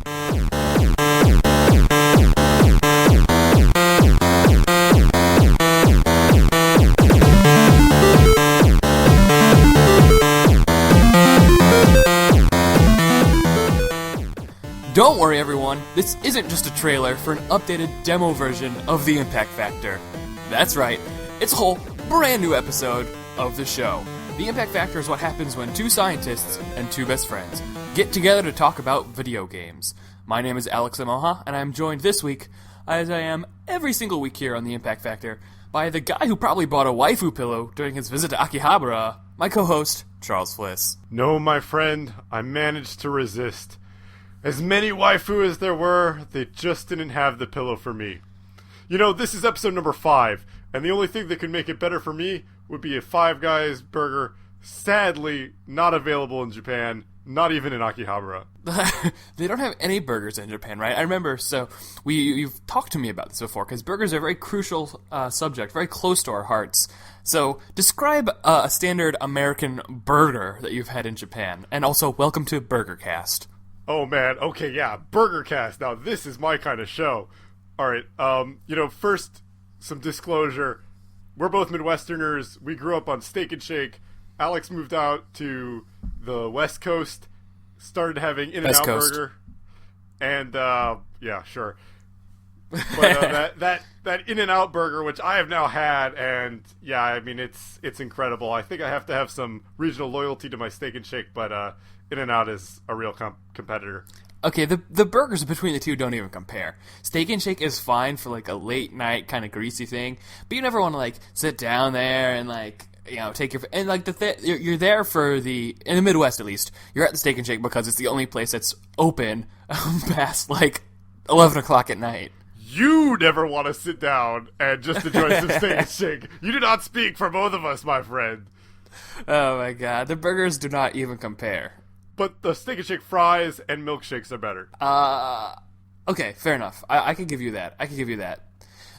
Don't worry everyone, this isn't just a trailer for an updated demo version of the Impact Factor. That's right, it's a whole brand new episode of the show. The Impact Factor is what happens when two scientists and two best friends get together to talk about video games. My name is Alex Samocha, and I'm joined this week, as I am every single week here on the Impact Factor, by the guy who probably bought a waifu pillow during his visit to Akihabara, my co-host, Charles Fliss. No, my friend, I managed to resist. As many waifu as there were, they just didn't have the pillow for me. You know, this is episode number 5, and the only thing that could make it better for me would be a Five Guys burger, sadly not available in Japan, not even in Akihabara. They don't have any burgers in Japan, right? I remember, so you've talked to me about this before, because burgers are a very crucial subject, very close to our hearts. So, describe a standard American burger that you've had in Japan, and also welcome to BurgerCast. Oh man, okay, yeah, BurgerCast. Now this is my kind of show. Alright, first, some disclosure. We're both Midwesterners. We grew up on Steak and Shake. Alex moved out to the West Coast, started having In-N-Out Burger. And, yeah, sure. But that In-N-Out Burger, which I have now had, and yeah, I mean, it's incredible. I think I have to have some regional loyalty to my Steak and Shake, but In-N-Out is a real competitor. Okay, the burgers between the two don't even compare. Steak and Shake is fine for like a late night kind of greasy thing, but you never want to like sit down there and like, you know, take your and like you're there for in the Midwest at least. You're at the Steak and Shake because it's the only place that's open past like 11 o'clock at night. You never want to sit down and just enjoy some Steak and Shake. You do not speak for both of us, my friend. Oh my god, the burgers do not even compare. But the Steak and Shake fries and milkshakes are better. Okay, fair enough. I can give you that.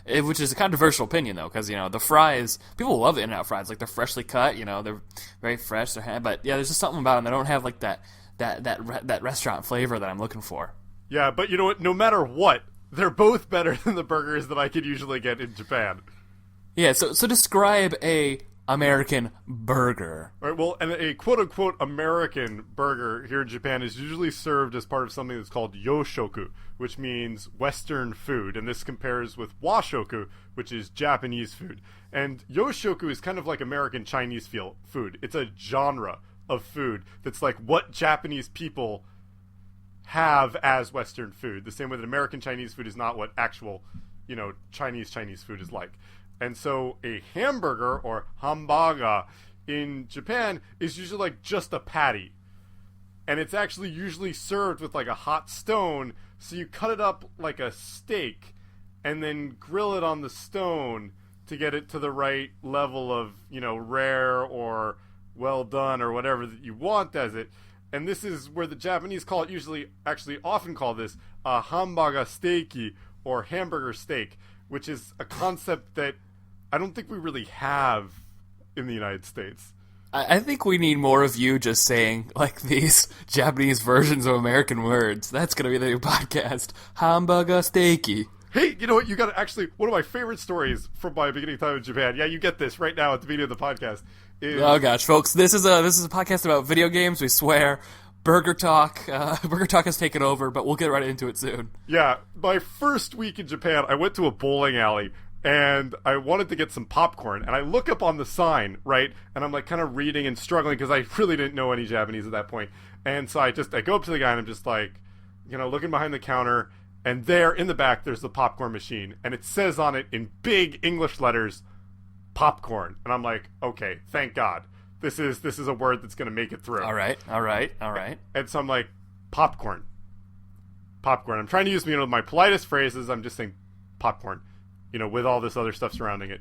Which is a controversial opinion, though, because, you know, the fries, people love the In-N-Out fries. Like, they're freshly cut, you know, they're very fresh. But, yeah, there's just something about them. They don't have, like, that restaurant flavor that I'm looking for. Yeah, but you know what? No matter what, they're both better than the burgers that I could usually get in Japan. Yeah, so describe a American burger. All right, well, and a quote-unquote American burger here in Japan is usually served as part of something that's called yoshoku, which means Western food, and this compares with washoku, which is Japanese food. And yoshoku is kind of like American Chinese food. It's a genre of food that's like what Japanese people have as Western food, the same way that American Chinese food is not what actual, you know, Chinese food is like. And so a hamburger, or hamburger, in Japan is usually like just a patty. And it's actually usually served with like a hot stone, so you cut it up like a steak and then grill it on the stone to get it to the right level of, you know, rare or well done or whatever that you want as it. And this is where the Japanese call it, often call this a hamburger steaki, or hamburger steak, which is a concept that I don't think we really have in the United States. I think we need more of you just saying, like, these Japanese versions of American words. That's going to be the new podcast. Hamburger steaki. Hey, you know what? You got actually one of my favorite stories from my beginning time in Japan. Yeah, you get this right now at the beginning of the podcast. Oh gosh, folks, this is a podcast about video games. We swear. Burger Talk. Burger Talk has taken over, but we'll get right into it soon. Yeah, my first week in Japan, I went to a bowling alley, and I wanted to get some popcorn, and I look up on the sign, right, and I'm like kind of reading and struggling, because I really didn't know any Japanese at that point, and so I go up to the guy, and I'm just like, you know, looking behind the counter, and there, in the back, there's the popcorn machine, and it says on it, in big English letters, popcorn, and I'm like, okay, thank God. This is a word that's going to make it through. All right. And so I'm like, popcorn. I'm trying to use, you know, my politest phrases. I'm just saying popcorn, you know, with all this other stuff surrounding it.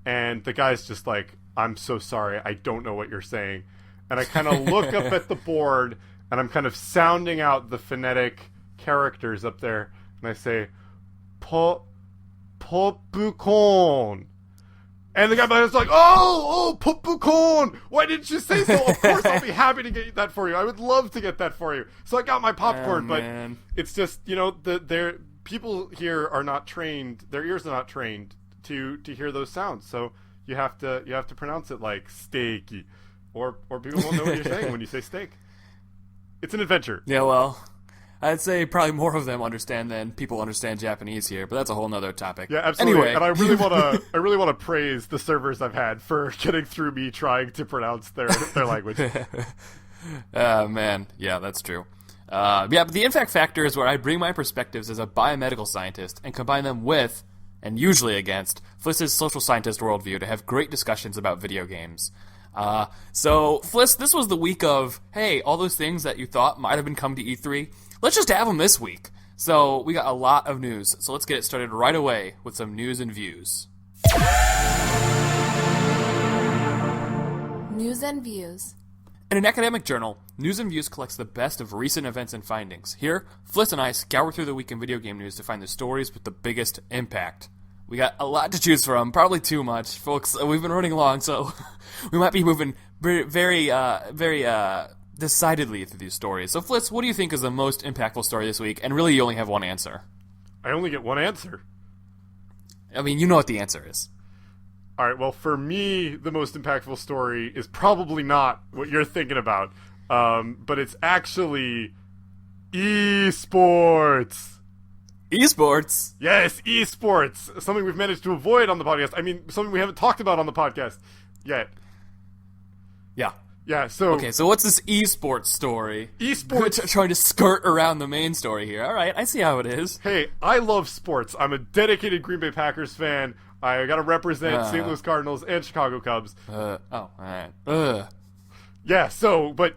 And the guy's just like, I'm so sorry. I don't know what you're saying. And I kind of look up at the board, and I'm kind of sounding out the phonetic characters up there. And I say, popcorn. And the guy behind us like, oh, popcorn! Why didn't you say so? Of course, I'll be happy to get that for you. I would love to get that for you. So I got my popcorn, but it's just, people here are not trained. Their ears are not trained to hear those sounds. So you have to pronounce it like steaky, or people won't know what you're saying when you say steak. It's an adventure. Yeah, well, I'd say probably more of them understand than people understand Japanese here, but that's a whole nother topic. Yeah, absolutely. Anyway. And I really want to praise the servers I've had for getting through me trying to pronounce their language. Man, yeah, that's true. But the impact factor is where I bring my perspectives as a biomedical scientist and combine them with, and usually against, Fliss's social scientist worldview to have great discussions about video games. So, Fliss, this was the week of, hey, all those things that you thought might have been come to E3, let's just have them this week. So, we got a lot of news, so let's get it started right away with some news and views. News and views. In an academic journal, News and Views collects the best of recent events and findings. Here, Fliss and I scour through the week in video game news to find the stories with the biggest impact. We got a lot to choose from, probably too much. Folks, we've been running long, so we might be moving very decidedly through these stories. So, Fliss, what do you think is the most impactful story this week? And really, you only have one answer. I only get one answer. I mean, you know what the answer is. All right, well, for me, the most impactful story is probably not what you're thinking about, but it's actually eSports. eSports? Yes, eSports. Something we've managed to avoid on the podcast. I mean, something we haven't talked about on the podcast yet. Yeah. Yeah, so... Okay, so what's this eSports story? eSports... Trying to skirt around the main story here. All right, I see how it is. Hey, I love sports. I'm a dedicated Green Bay Packers fan. I gotta represent St. Louis Cardinals and Chicago Cubs. Alright. Yeah, but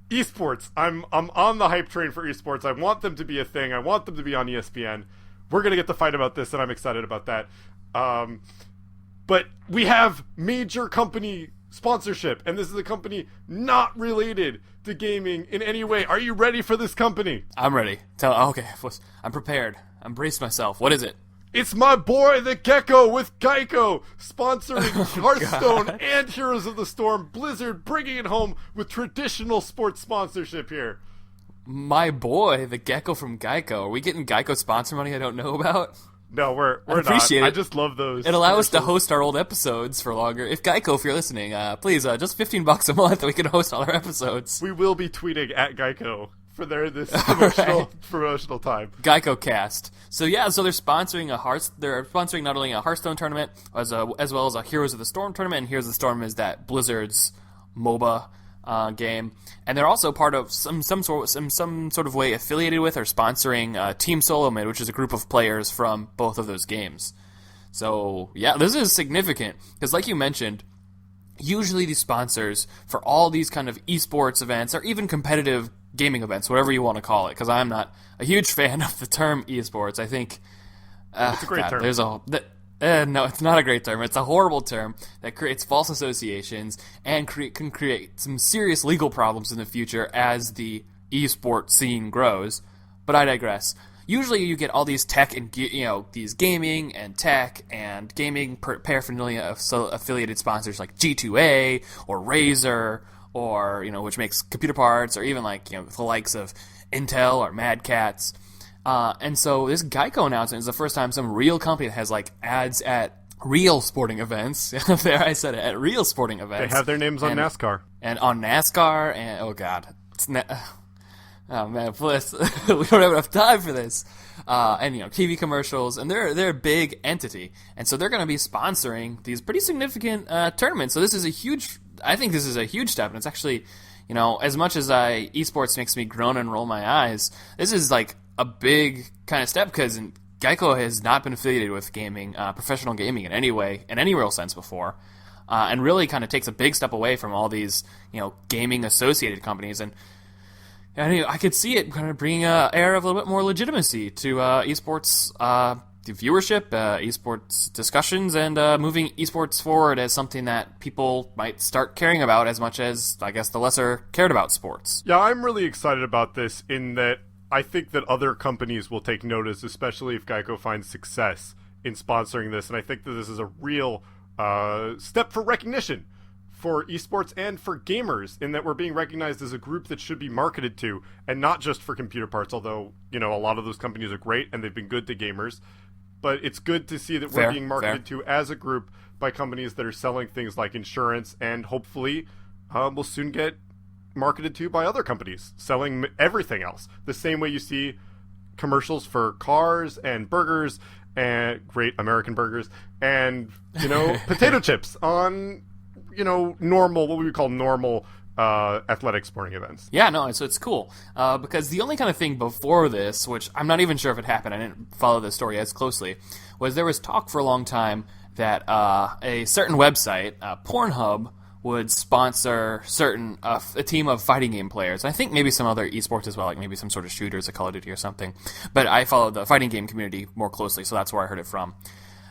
eSports, I'm on the hype train for eSports. I want them to be a thing. I want them to be on ESPN. We're gonna get to fight about this, and I'm excited about that. But we have major company sponsorship, and this is a company not related to gaming in any way. Are you ready for this company? I'm ready. Okay, I'm prepared. I'm braced myself. What is it? It's my boy, the Gecko, with Geico, sponsoring Hearthstone and Heroes of the Storm. Blizzard bringing it home with traditional sports sponsorship here. My boy, the Gecko from Geico. Are we getting Geico sponsor money I don't know about? No, we're I appreciate not. it. I just love those. It allows us to host our old episodes for longer. If Geico, if you're listening, please, just $15 a month, we can host all our episodes. We will be tweeting at Geico for this promotional time. Geico Cast. So they're sponsoring they're sponsoring not only a Hearthstone tournament as well as a Heroes of the Storm tournament. And Heroes of the Storm is that Blizzard's MOBA game, and they're also part of some sort of way affiliated with or sponsoring Team Solo Mid, which is a group of players from both of those games. So yeah, this is significant because, like you mentioned, usually these sponsors for all these kind of esports events or even competitive gaming events, whatever you want to call it, because I'm not a huge fan of the term esports. I think it's a great term. No, it's not a great term. It's a horrible term that creates false associations and can create some serious legal problems in the future as the esports scene grows. But I digress. Usually you get all these tech and these gaming and tech and gaming paraphernalia affiliated sponsors like G2A or Razer or which makes computer parts, or even the likes of Intel or Mad Catz. And so this Geico announcement is the first time some real company that has ads at real sporting events. There, I said it, at real sporting events. They have their names on NASCAR. And on NASCAR, and oh god, oh man, Fliss, we don't have enough time for this. And TV commercials, and they're a big entity, and so they're going to be sponsoring these pretty significant tournaments. So I think this is a huge step, and it's actually, as much as esports makes me groan and roll my eyes, this is a big kind of step, because Geico has not been affiliated with gaming, professional gaming in any way, in any real sense before, and really kind of takes a big step away from all these, gaming associated companies, and I could see it kind of bringing an air of a little bit more legitimacy to esports viewership, esports discussions, and moving esports forward as something that people might start caring about as much as, I guess, the lesser cared about sports. Yeah, I'm really excited about this in that I think that other companies will take notice, especially if Geico finds success in sponsoring this, and I think that this is a real step for recognition for esports and for gamers, in that we're being recognized as a group that should be marketed to, and not just for computer parts, although, a lot of those companies are great and they've been good to gamers. But it's good to see that we're being marketed to as a group by companies that are selling things like insurance, and hopefully we'll soon get marketed to by other companies selling everything else. The same way you see commercials for cars and burgers, and great American burgers, and, potato chips on, normal, what we would call normal athletic sporting events. Yeah, no, so it's cool. Because the only kind of thing before this, which I'm not even sure if it happened, I didn't follow the story as closely, was there was talk for a long time that a certain website, Pornhub, would sponsor a team of fighting game players. I think maybe some other esports as well, like maybe some sort of shooters, like Call of Duty or something. But I follow the fighting game community more closely, so that's where I heard it from.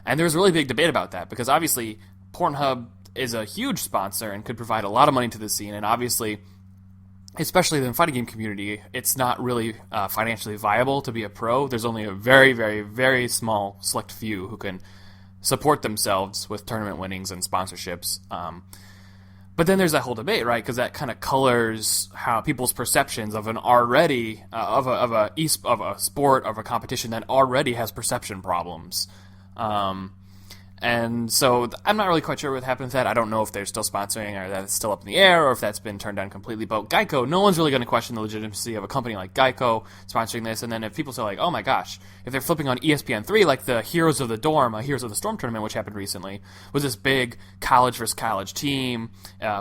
And there was a really big debate about that, because obviously Pornhub is a huge sponsor and could provide a lot of money to the scene, and obviously, especially in the fighting game community, it's not really financially viable to be a pro. There's only a very, very, very small select few who can support themselves with tournament winnings and sponsorships. But then there's that whole debate, right? Because that kind of colors how people's perceptions of an already of a sport, of a competition that already has perception problems. And so I'm not really quite sure what happened with that. I don't know if they're still sponsoring, or that it's still up in the air, or if that's been turned down completely. But Geico, no one's really going to question the legitimacy of a company like Geico sponsoring this. And then if people say, like, oh my gosh, if they're flipping on ESPN3, like the Heroes of the Storm tournament, which happened recently, was this big college versus college team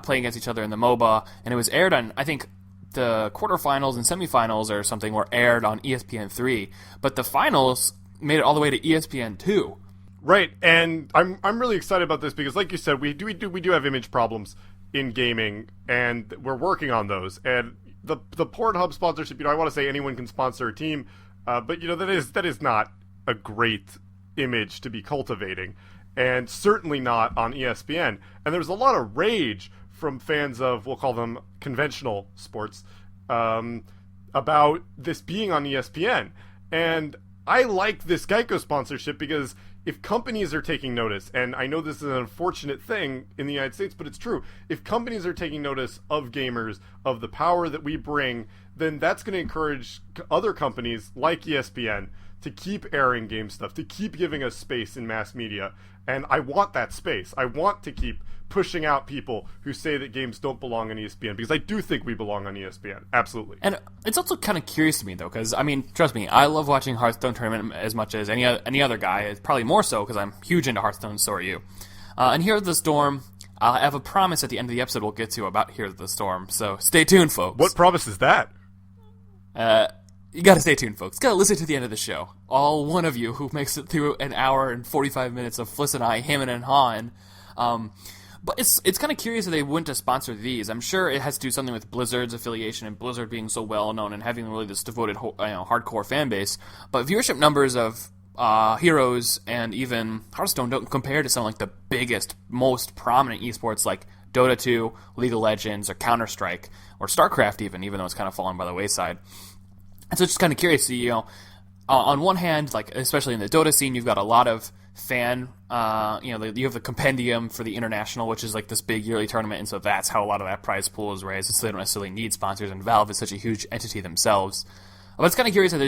playing against each other in the MOBA. And it was aired on, I think, the quarterfinals and semifinals or something were aired on ESPN3. But the finals made it all the way to ESPN2. Right, and I'm really excited about this because, like you said, we do have image problems in gaming, and we're working on those. And the Pornhub sponsorship, I want to say anyone can sponsor a team, but that is not a great image to be cultivating, and certainly not on ESPN. And there's a lot of rage from fans of, we'll call them conventional sports, about this being on ESPN. And I like this Geico sponsorship because if companies are taking notice, and I know this is an unfortunate thing in the United States, but it's true. If companies are taking notice of gamers, of the power that we bring, then that's going to encourage other companies like ESPN to keep airing game stuff, to keep giving us space in mass media. And I want that space. I want to keep pushing out people who say that games don't belong on ESPN, because I do think we belong on ESPN. Absolutely. And it's also kind of curious to me, though, because, I mean, trust me, I love watching Hearthstone tournament as much as any other guy. It's probably more so because I'm huge into Hearthstone, so are you. And Heroes of the Storm, I have a promise at the end of the episode we'll get to about Heroes of the Storm, so stay tuned, folks. What promise is that? You gotta stay tuned, folks. Gotta listen to the end of the show. All one of you who makes it through an hour and 45 minutes of Fliss and I, hemming and hawing. But it's kind of curious that they wouldn't to sponsor these. I'm sure it has to do something with Blizzard's affiliation and Blizzard being so well known and having really this devoted, hardcore fan base. But viewership numbers of Heroes and even Hearthstone don't compare to some like the biggest, most prominent esports like Dota 2, League of Legends, or Counter-Strike, or StarCraft even though it's kind of fallen by the wayside. And so it's just kind of curious to see, on one hand, like especially in the Dota scene, you've got a lot of fan, you have the compendium for the international, which is like this big yearly tournament, and so that's how a lot of that prize pool is raised. So they don't necessarily need sponsors, and Valve is such a huge entity themselves. But it's kind of curious that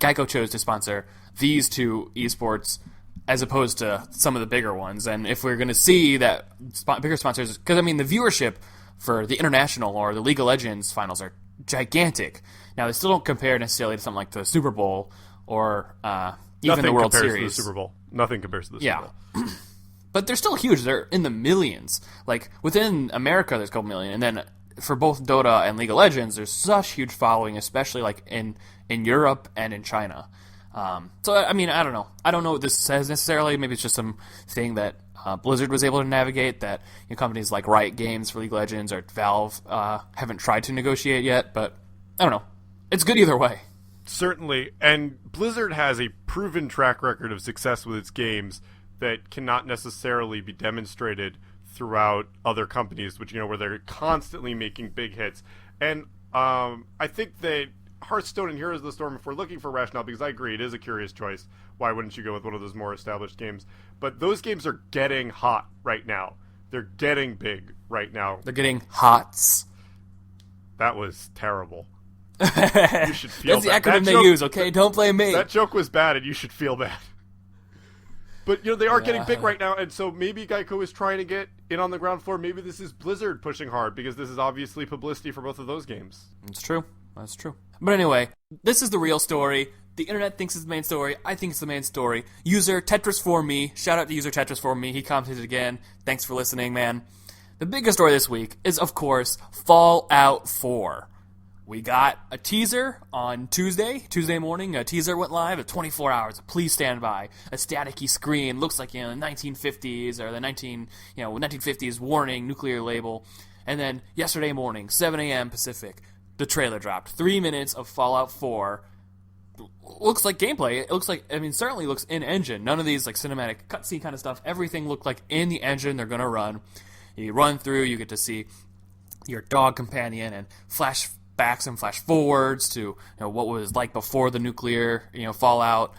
Geico chose to sponsor these two esports as opposed to some of the bigger ones. And if we're going to see that bigger sponsors, because I mean the viewership for the international or the League of Legends finals are gigantic. Now they still don't compare necessarily to something like the Super Bowl or even the World Series. Nothing compares to the Super Bowl. Nothing compares to the Super Bowl. But they're still huge. They're in the millions. Like within America, there's a couple million, and then for both Dota and League of Legends, there's such huge following, especially like in Europe and in China. So I mean, I don't know. I don't know what this says necessarily. Maybe it's just some thing that Blizzard was able to navigate that companies like Riot Games for League of Legends or Valve haven't tried to negotiate yet. But I don't know. It's good either way. Certainly, and Blizzard has a proven track record of success with its games that cannot necessarily be demonstrated throughout other companies, which where they're constantly making big hits. And I think that Hearthstone and Heroes of the Storm, if we're looking for rationale, because I agree, it is a curious choice. Why wouldn't you go with one of those more established games? But those games are getting hot right now. They're getting big right now. They're getting hots. That was terrible. You should feel That's the acronym they use, okay? Don't blame me. That joke was bad, and you should feel bad. But, they are getting big right now, and so maybe Geico is trying to get in on the ground floor. Maybe this is Blizzard pushing hard, because this is obviously publicity for both of those games. It's true. That's true. But anyway, this is the real story. The internet thinks it's the main story. I think it's the main story. User Tetris4Me. Shout out to user Tetris4Me. He commented again. Thanks for listening, man. The biggest story this week is, of course, Fallout 4. We got a teaser on Tuesday morning. A teaser went live at 24 hours. Please stand by. A staticky screen. Looks like, the 1950s or the 1950s warning, nuclear label. And then yesterday morning, 7 a.m. Pacific, the trailer dropped. 3 minutes of Fallout 4. Looks like gameplay. It looks like, certainly looks in-engine. None of these, cinematic cutscene kind of stuff. Everything looked like in the engine they're going to run. You run through, you get to see your dog companion and flashbacks and flash forwards to what was like before the nuclear fallout,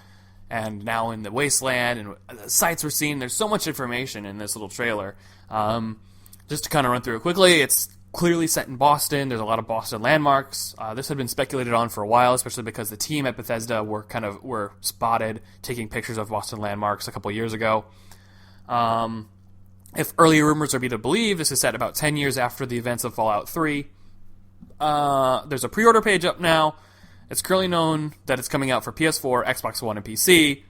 and now in the wasteland, and the sights we're seeing. There's so much information in this little trailer. Just to kind of run through it quickly, it's clearly set in Boston. There's a lot of Boston landmarks. This had been speculated on for a while, especially because the team at Bethesda were spotted taking pictures of Boston landmarks a couple years ago. If early rumors are to believe, this is set about 10 years after the events of Fallout 3. There's a pre-order page up now. It's currently known that it's coming out for PS4, Xbox One, and PC.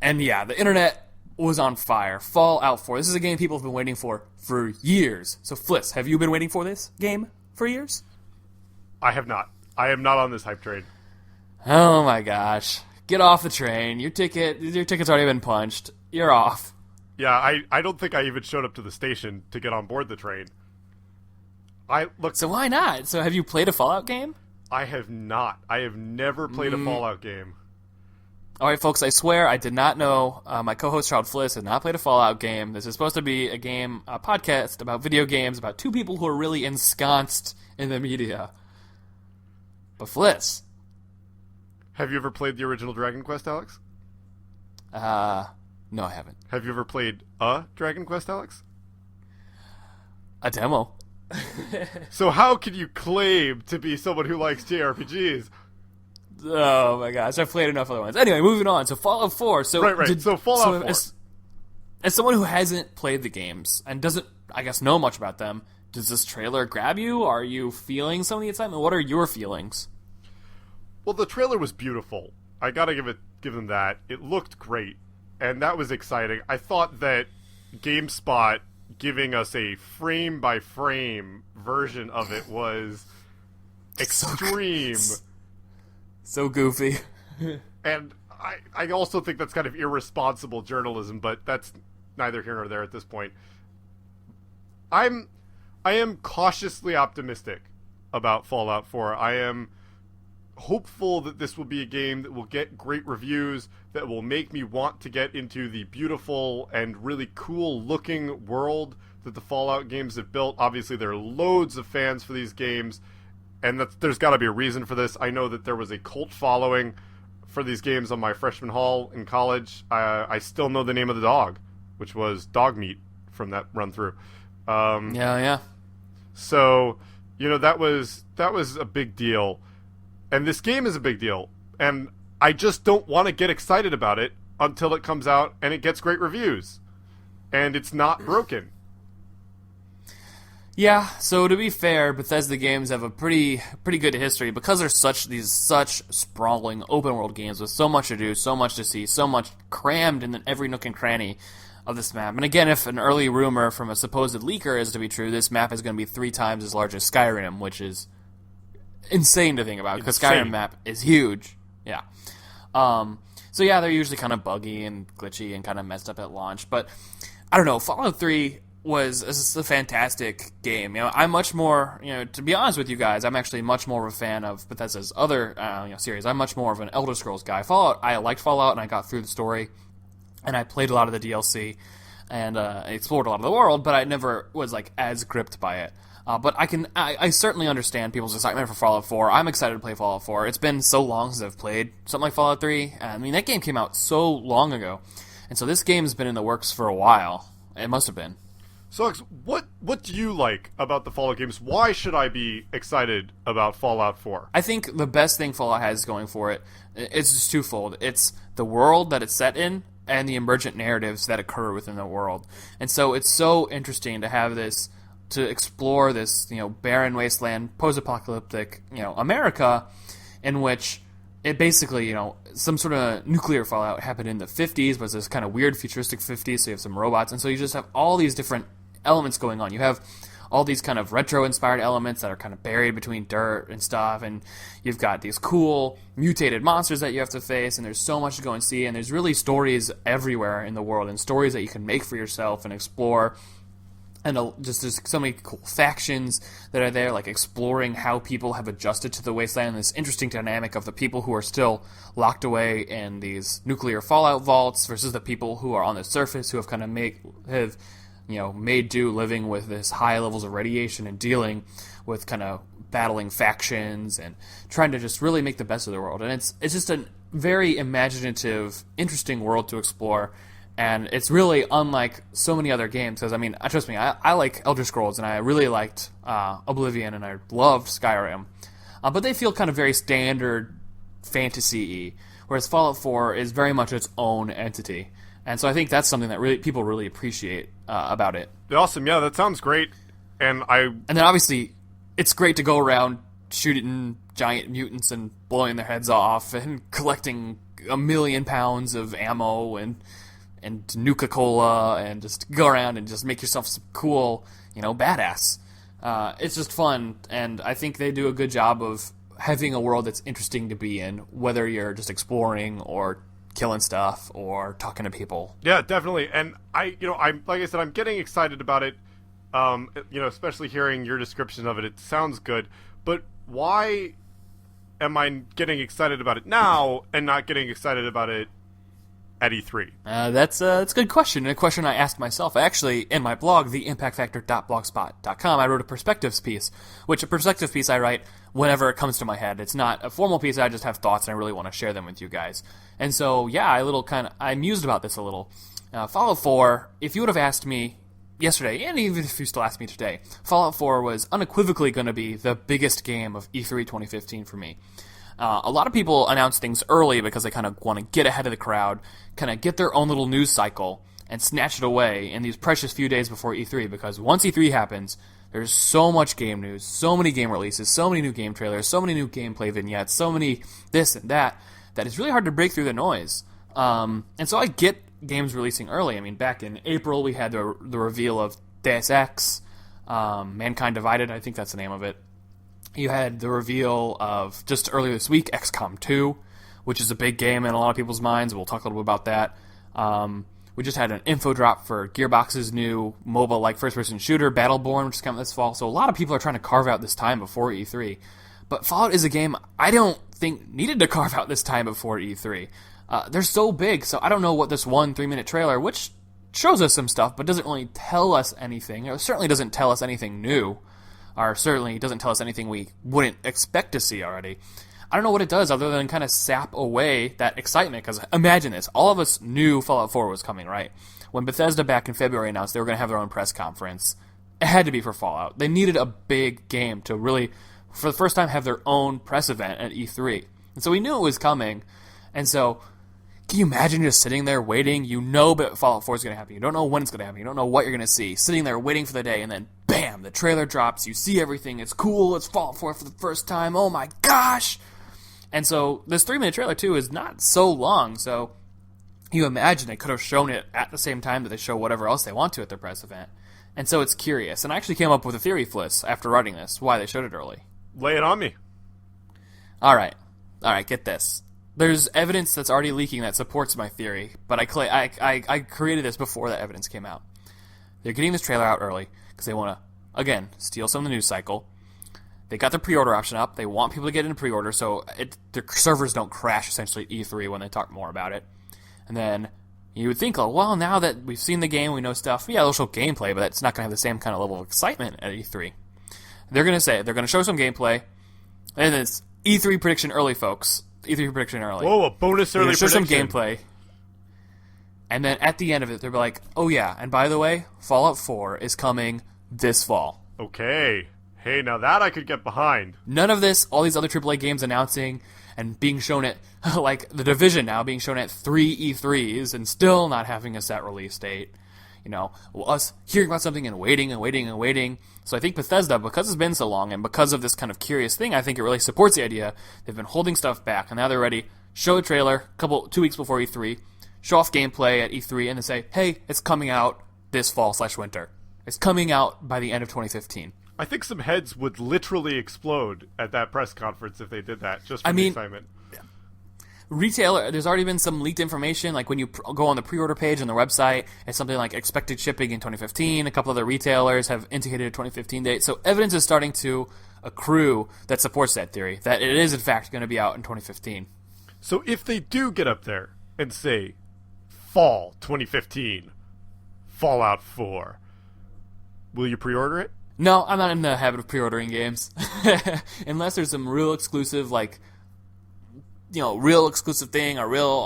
And yeah, the internet was on fire. Fallout 4. This is a game people have been waiting for years. So Fliss, have you been waiting for this game for years? I have not. I am not on this hype train. Oh my gosh. Get off the train. Your ticket's already been punched. You're off. Yeah, I don't think I even showed up to the station to get on board the train. So why not? So have you played a Fallout game? I have not. I have never played a Fallout game. All right, folks, I swear I did not know. My co-host Charles Fliss has not played a Fallout game. This is supposed to be a podcast about video games, about two people who are really ensconced in the media. But Fliss. Have you ever played the original Dragon Quest, Alex? No, I haven't. Have you ever played a Dragon Quest, Alex? A demo. So how can you claim to be someone who likes JRPGs? Oh my gosh, I've played enough other ones. Anyway, moving on. So Fallout 4. Right. So Fallout 4. As someone who hasn't played the games and doesn't, I guess, know much about them, does this trailer grab you? Are you feeling some of the excitement? What are your feelings? Well, the trailer was beautiful. I gotta give them that. It looked great. And that was exciting. I thought that GameSpot giving us a frame-by-frame version of it was extreme. So goofy. And I also think that's kind of irresponsible journalism, but that's neither here nor there at this point. I am cautiously optimistic about Fallout 4. I am hopeful that this will be a game that will get great reviews, that will make me want to get into the beautiful and really cool looking world that the Fallout games have built. Obviously, there are loads of fans for these games, and there's got to be a reason for this. I know that there was a cult following for these games on my freshman hall in college. I still know the name of the dog, which was Dog Meat from that run through. Yeah. So, that was a big deal. And this game is a big deal, and I just don't want to get excited about it until it comes out and it gets great reviews. And it's not broken. Yeah, so to be fair, Bethesda games have a pretty good history because they're such sprawling open world games with so much to do, so much to see, so much crammed in every nook and cranny of this map. And again, if an early rumor from a supposed leaker is to be true, this map is going to be 3 times as large as Skyrim, which is insane to think about because Skyrim map is huge. Yeah. So yeah, they're usually kind of buggy and glitchy and kind of messed up at launch. But I don't know. Fallout 3 was a fantastic game. I'm much more, to be honest with you guys, I'm actually much more of a fan of Bethesda's other series. I'm much more of an Elder Scrolls guy. I liked Fallout and I got through the story and I played a lot of the DLC and explored a lot of the world, but I never was as gripped by it. But I certainly understand people's excitement for Fallout 4. I'm excited to play Fallout 4. It's been so long since I've played something like Fallout 3. I mean, that game came out so long ago. And so this game's been in the works for a while. It must have been. So, Alex, what do you like about the Fallout games? Why should I be excited about Fallout 4? I think the best thing Fallout has going for it is just twofold. It's the world that it's set in and the emergent narratives that occur within the world. And so it's so interesting to have this, to explore this, barren wasteland, post-apocalyptic, America, in which it basically, some sort of nuclear fallout happened in the 50s, but it's this kind of weird futuristic 50s, so you have some robots, and so you just have all these different elements going on. You have all these kind of retro-inspired elements that are kind of buried between dirt and stuff, and you've got these cool mutated monsters that you have to face, and there's so much to go and see, and there's really stories everywhere in the world, and stories that you can make for yourself and explore. And just there's so many cool factions that are there, like exploring how people have adjusted to the wasteland, and this interesting dynamic of the people who are still locked away in these nuclear fallout vaults versus the people who are on the surface who have kind of made do living with this high levels of radiation and dealing with kind of battling factions and trying to just really make the best of the world. And it's just a very imaginative, interesting world to explore. And it's really unlike so many other games, because, I mean, trust me, I like Elder Scrolls, and I really liked Oblivion, and I loved Skyrim. But they feel kind of very standard fantasy-y, whereas Fallout 4 is very much its own entity. And so I think that's something that people really appreciate about it. Awesome, yeah, that sounds great. And then, obviously, it's great to go around shooting giant mutants and blowing their heads off and collecting 1 million pounds of ammo and Nuka-Cola, and just go around and just make yourself some cool, badass. It's just fun, and I think they do a good job of having a world that's interesting to be in, whether you're just exploring or killing stuff or talking to people. Yeah, definitely. And I'm like I said, I'm getting excited about it. Especially hearing your description of it, it sounds good. But why am I getting excited about it now and not getting excited about it at E3? That's a good question, and a question I asked myself. Actually, in my blog, theimpactfactor.blogspot.com, I wrote a perspectives piece, which a perspective piece I write whenever it comes to my head. It's not a formal piece, I just have thoughts, and I really want to share them with you guys. And so, yeah, I mused about this a little. Fallout 4, if you would have asked me yesterday, and even if you still ask me today, Fallout 4 was unequivocally going to be the biggest game of E3 2015 for me. A lot of people announce things early because they kind of want to get ahead of the crowd, kind of get their own little news cycle, and snatch it away in these precious few days before E3, because once E3 happens, there's so much game news, so many game releases, so many new game trailers, so many new gameplay vignettes, so many this and that it's really hard to break through the noise. And so I get games releasing early. I mean, back in April, we had the reveal of Deus Ex, Mankind Divided, I think that's the name of it. You had the reveal of, just earlier this week, XCOM 2, which is a big game in a lot of people's minds. We'll talk a little bit about that. We just had an info drop for Gearbox's new mobile-like first-person shooter, Battleborn, which is coming this fall. So a lot of people are trying to carve out this time before E3. But Fallout is a game I don't think needed to carve out this time before E3. They're so big, so I don't know what this 3-minute trailer, which shows us some stuff, but doesn't really tell us anything. It certainly doesn't tell us anything new, or certainly doesn't tell us anything we wouldn't expect to see already. I don't know what it does other than kind of sap away that excitement, because imagine this. All of us knew Fallout 4 was coming, right? When Bethesda back in February announced they were going to have their own press conference, it had to be for Fallout. They needed a big game to really, for the first time, have their own press event at E3. And so we knew it was coming, and so can you imagine just sitting there waiting? You know Fallout 4 is going to happen. You don't know when it's going to happen. You don't know what you're going to see. Sitting there waiting for the day, and then bam, the trailer drops. You see everything. It's cool. It's Fallout 4 for the first time. Oh my gosh! And so this 3-minute trailer, too, is not so long. So you imagine they could have shown it at the same time that they show whatever else they want to at their press event. And so it's curious. And I actually came up with a theory, Fliss, after writing this, why they showed it early. Lay it on me. All right, get this. There's evidence that's already leaking that supports my theory, but I created this before that evidence came out. They're getting this trailer out early because they want to, again, steal some of the news cycle. They got the pre-order option up. They want people to get into pre-order so their servers don't crash, essentially, at E3 when they talk more about it. And then you would think, well, now that we've seen the game, we know stuff, yeah, they'll show gameplay, but that's not going to have the same kind of level of excitement at E3. They're going to show some gameplay, and it's E3 prediction early, folks. E3 prediction early. Whoa, a bonus early prediction. Show some gameplay. And then at the end of it, they'll be like, oh yeah, and by the way, Fallout 4 is coming this fall. Okay. Hey, now that I could get behind. None of this, all these other AAA games announcing and being shown at, like, The Division now being shown at 3 E3s and still not having a set release date. You know, us hearing about something and waiting and waiting and waiting. So I think Bethesda, because it's been so long and because of this kind of curious thing, I think it really supports the idea. They've been holding stuff back, and now they're ready. Show a trailer 2 weeks before E3, show off gameplay at E3, and then say, hey, it's coming out this fall/winter. It's coming out by the end of 2015. I think some heads would literally explode at that press conference if they did that, just for the excitement. Retailer, there's already been some leaked information, like when you go on the pre-order page on the website, it's something like expected shipping in 2015. A couple other retailers have indicated a 2015 date. So evidence is starting to accrue that supports that theory, that it is in fact going to be out in 2015. So if they do get up there and say, fall 2015, Fallout 4, will you pre-order it? No, I'm not in the habit of pre-ordering games. Unless there's some real exclusive, like, real exclusive thing, or real,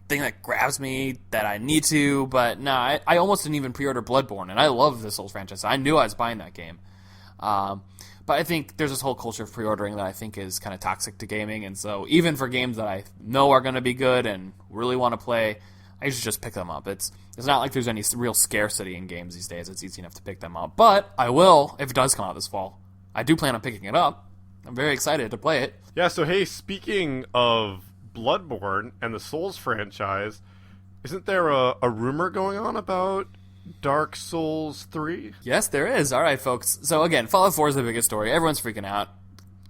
thing that grabs me that I need to. But no, I almost didn't even pre-order Bloodborne, and I love the Souls franchise. I knew I was buying that game. But I think there's this whole culture of pre-ordering that I think is kind of toxic to gaming, and so even for games that I know are going to be good and really want to play, I usually just pick them up. It's not like there's any real scarcity in games these days. It's easy enough to pick them up. But I will, if it does come out this fall. I do plan on picking it up. I'm very excited to play it. Yeah, so hey, speaking of Bloodborne and the Souls franchise, isn't there a rumor going on about Dark Souls 3? Yes, there is. All right, folks. So again, Fallout 4 is the biggest story. Everyone's freaking out.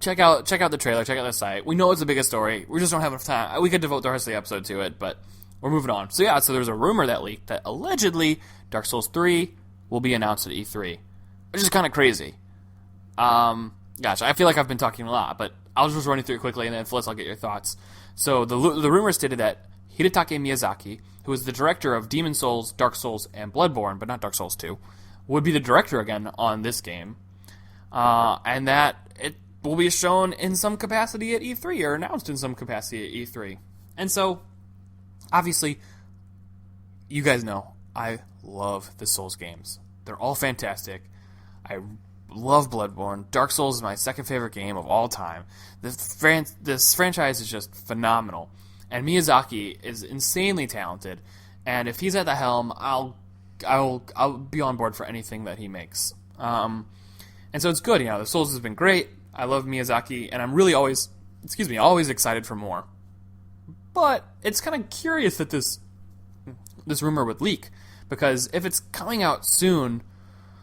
Check out the trailer. Check out the site. We know it's the biggest story. We just don't have enough time. We could devote the rest of the episode to it, but we're moving on. So yeah, so there's a rumor that leaked that allegedly Dark Souls 3 will be announced at E3, which is kind of crazy. Gosh, I feel like I've been talking a lot, but I'll just run you through it quickly, and then Fliss, I'll get your thoughts. So the rumor stated that Hidetake Miyazaki, who is the director of Demon's Souls, Dark Souls, and Bloodborne, but not Dark Souls 2, would be the director again on this game, and that it will be shown in some capacity at E3, or announced in some capacity at E3. And so, obviously, you guys know, I love the Souls games. They're all fantastic. I love Bloodborne. Dark Souls is my second favorite game of all time. This franchise is just phenomenal. And Miyazaki is insanely talented. And if he's at the helm, I'll be on board for anything that he makes. And so it's good. The Souls has been great. I love Miyazaki, and I'm really always excited for more. But it's kind of curious that this rumor would leak, because if it's coming out soon,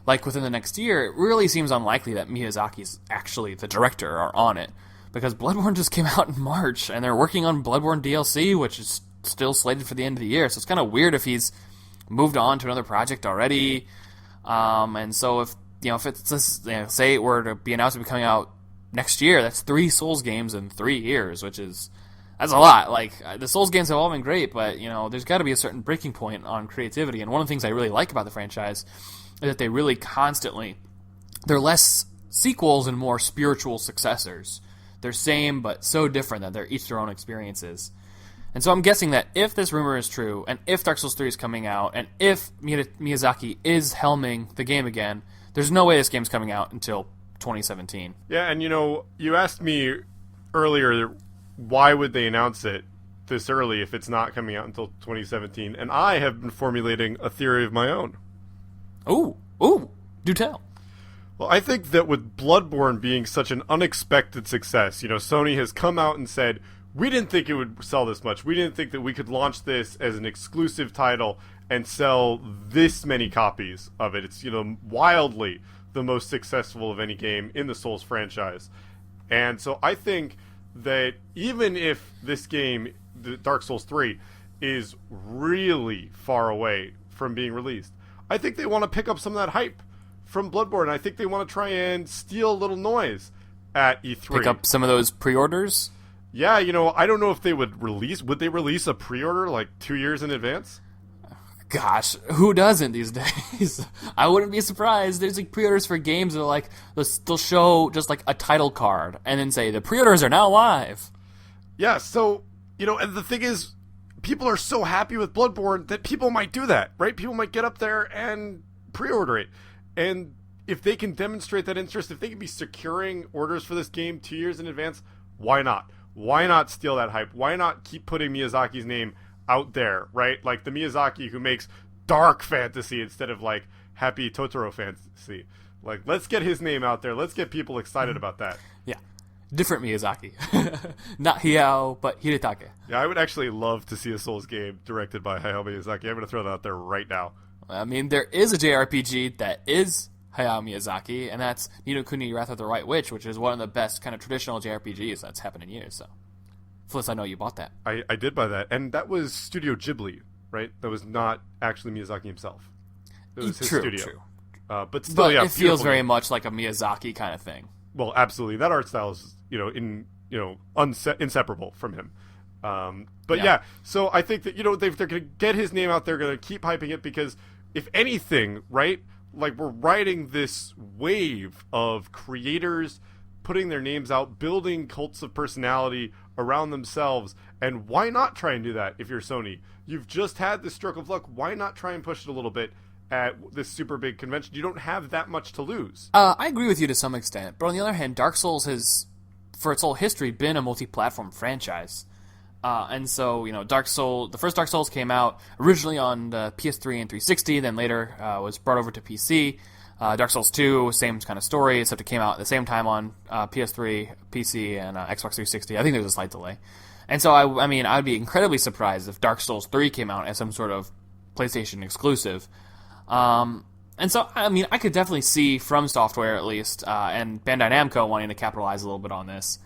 like within the next year, it really seems unlikely that Miyazaki's actually the director or on it, because Bloodborne just came out in March, and they're working on Bloodborne DLC, which is still slated for the end of the year, so it's kind of weird if he's moved on to another project already. And so if it's just, say it were to be announced to be coming out next year, that's 3 Souls games in 3 years, that's a lot. Like, the Souls games have all been great, but, there's got to be a certain breaking point on creativity, and one of the things I really like about the franchise is that they really constantly, they're less sequels and more spiritual successors. They're same, but so different that they're each their own experiences. And so I'm guessing that if this rumor is true, and if Dark Souls 3 is coming out, and if Miyazaki is helming the game again, there's no way this game's coming out until 2017. Yeah, and you asked me earlier, why would they announce it this early if it's not coming out until 2017? And I have been formulating a theory of my own. Ooh, do tell. Well, I think that with Bloodborne being such an unexpected success, Sony has come out and said, we didn't think it would sell this much. We didn't think that we could launch this as an exclusive title and sell this many copies of it. It's, wildly the most successful of any game in the Souls franchise. And so I think that even if this game, the Dark Souls 3, is really far away from being released, I think they want to pick up some of that hype from Bloodborne. I think they want to try and steal a little noise at E3. Pick up some of those pre-orders? Yeah, I don't know if they would they release a pre-order like 2 years in advance? Gosh, who doesn't these days? I wouldn't be surprised. There's like pre-orders for games that are like they'll show just like a title card and then say the pre-orders are now live. Yeah, so and the thing is, people are so happy with Bloodborne that people might do that, right? People might get up there and pre-order it, and if they can demonstrate that interest, if they can be securing orders for this game 2 years in advance, why not? Why not steal that hype? Why not keep putting Miyazaki's name out there, right? Like the Miyazaki who makes dark fantasy instead of like happy Totoro fantasy. Like, let's get his name out there. Let's get people excited about that. Yeah. Different Miyazaki. Not Hayao, but Hidetake. Yeah, I would actually love to see a Souls game directed by Hayao Miyazaki. I'm going to throw that out there right now. I mean, there is a JRPG that is Hayao Miyazaki, and that's Ni no Kuni Wrath of the White Witch, which is one of the best kind of traditional JRPGs that's happened in years, so... Fliss, I know you bought that. I did buy that, and that was Studio Ghibli, right? That was not actually Miyazaki himself. It was his studio. True. But still, it feels very much like a Miyazaki kind of thing. Well, absolutely. That art style is, inseparable from him. Yeah, so I think that, they're going to get his name out there, going to keep hyping it, because if anything, right, like we're riding this wave of creators putting their names out, building cults of personality around themselves, and why not try and do that if you're Sony? You've just had this stroke of luck, why not try and push it a little bit at this super big convention? You don't have that much to lose. I agree with you to some extent, but on the other hand, Dark Souls has, for its whole history, been a multi-platform franchise. And so, the first Dark Souls came out originally on the PS3 and 360, then later was brought over to PC. Dark Souls 2, same kind of story, except it came out at the same time on PS3, PC, and Xbox 360. I think there's a slight delay. And so, I mean, I'd be incredibly surprised if Dark Souls 3 came out as some sort of PlayStation exclusive. And so, I mean, I could definitely see From Software, at least, and Bandai Namco wanting to capitalize a little bit on this.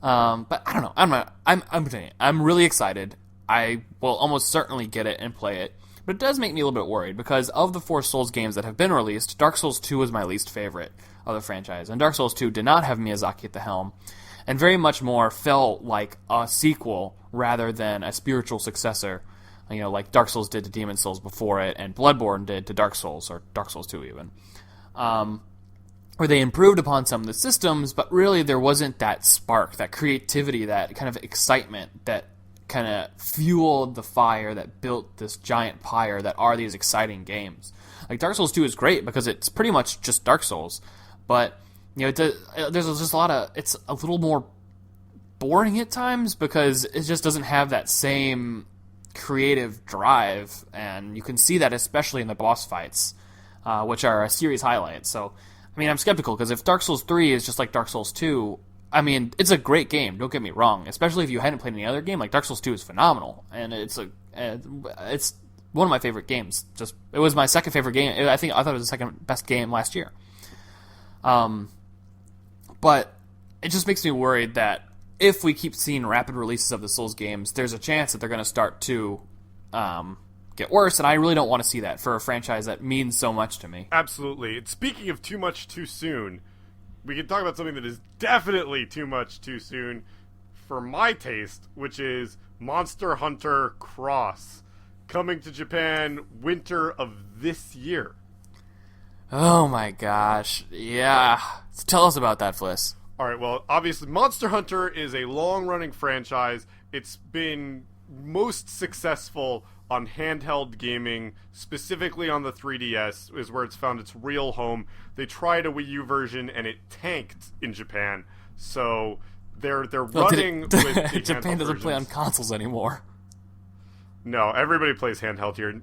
But I don't know. I'm really excited. I will almost certainly get it and play it. But it does make me a little bit worried, because of the 4 Souls games that have been released, Dark Souls 2 was my least favorite of the franchise. And Dark Souls 2 did not have Miyazaki at the helm, and very much more felt like a sequel rather than a spiritual successor, like Dark Souls did to Demon Souls before it, and Bloodborne did to Dark Souls, or Dark Souls 2 even. Where they improved upon some of the systems, but really there wasn't that spark, that creativity, that kind of excitement that kind of fueled the fire that built this giant pyre that are these exciting games. Like Dark Souls 2 is great because it's pretty much just Dark Souls, but there's just a lot of, it's a little more boring at times because it just doesn't have that same creative drive, and you can see that especially in the boss fights, which are a series highlight. So, I mean, I'm skeptical because if Dark Souls 3 is just like Dark Souls 2, I mean, it's a great game, don't get me wrong, especially if you hadn't played any other game. Like, Dark Souls 2 is phenomenal, and it's one of my favorite games. It was my second favorite game. I thought it was the second best game last year. But it just makes me worried that if we keep seeing rapid releases of the Souls games, there's a chance that they're going to start to get worse, and I really don't want to see that for a franchise that means so much to me. Absolutely. And speaking of too much too soon, we can talk about something that is definitely too much too soon for my taste, which is Monster Hunter Cross, coming to Japan winter of this year. Oh my gosh. Yeah. So tell us about that, Fliss. Alright, well, obviously Monster Hunter is a long-running franchise. It's been most successful on handheld gaming, specifically on the 3DS, is where it's found its real home. They tried a Wii U version, and it tanked in Japan. So they're running with the Japan doesn't versions. play on consoles anymore. No, everybody plays handheld here.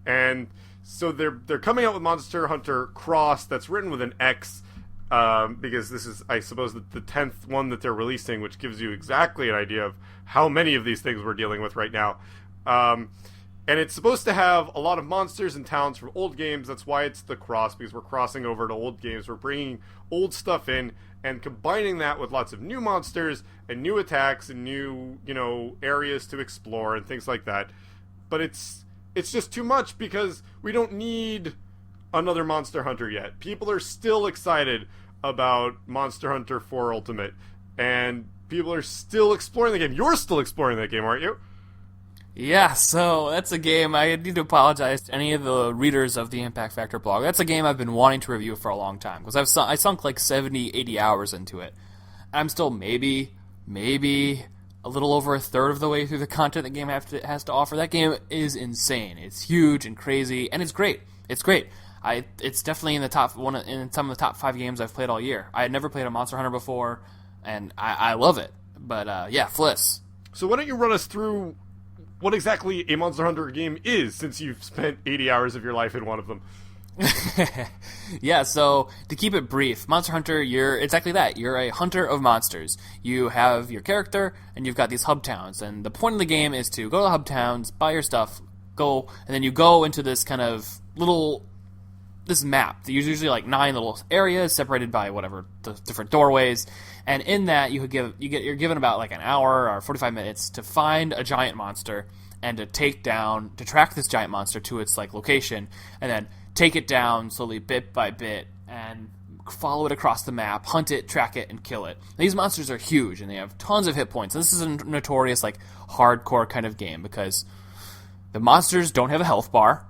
And so they're coming out with Monster Hunter Cross, that's written with an X, because this is, I suppose, the 10th one that they're releasing, which gives you exactly an idea of how many of these things we're dealing with right now. And it's supposed to have a lot of monsters and talents from old games. That's why it's the cross, because we're crossing over to old games. We're bringing old stuff in and combining that with lots of new monsters and new attacks and new, areas to explore and things like that. But it's just too much because we don't need another Monster Hunter yet. People are still excited about Monster Hunter 4 Ultimate, and people are still exploring the game. You're still exploring that game, aren't you? Yeah, so that's a game. I need to apologize to any of the readers of the Impact Factor blog. That's a game I've been wanting to review for a long time because I sunk like 70, 80 hours into it. I'm still maybe a little over a third of the way through the content the game has to offer. That game is insane. It's huge and crazy, and it's great. It's great. It's definitely in some of the top 5 games I've played all year. I had never played a Monster Hunter before, and I love it. But yeah, Fliss. So why don't you run us through what exactly a Monster Hunter game is, since you've spent 80 hours of your life in one of them? Yeah, so to keep it brief, Monster Hunter, you're exactly that. You're a hunter of monsters. You have your character, and you've got these hub towns. And the point of the game is to go to the hub towns, buy your stuff, and then you go into this kind of this map. There's usually like 9 little areas separated by whatever the different doorways. And in that, you're given about like an hour or 45 minutes to find a giant monster and to track this giant monster to its like location, and then take it down slowly bit by bit and follow it across the map, hunt it, track it, and kill it. These monsters are huge and they have tons of hit points. This is a notorious like hardcore kind of game because the monsters don't have a health bar.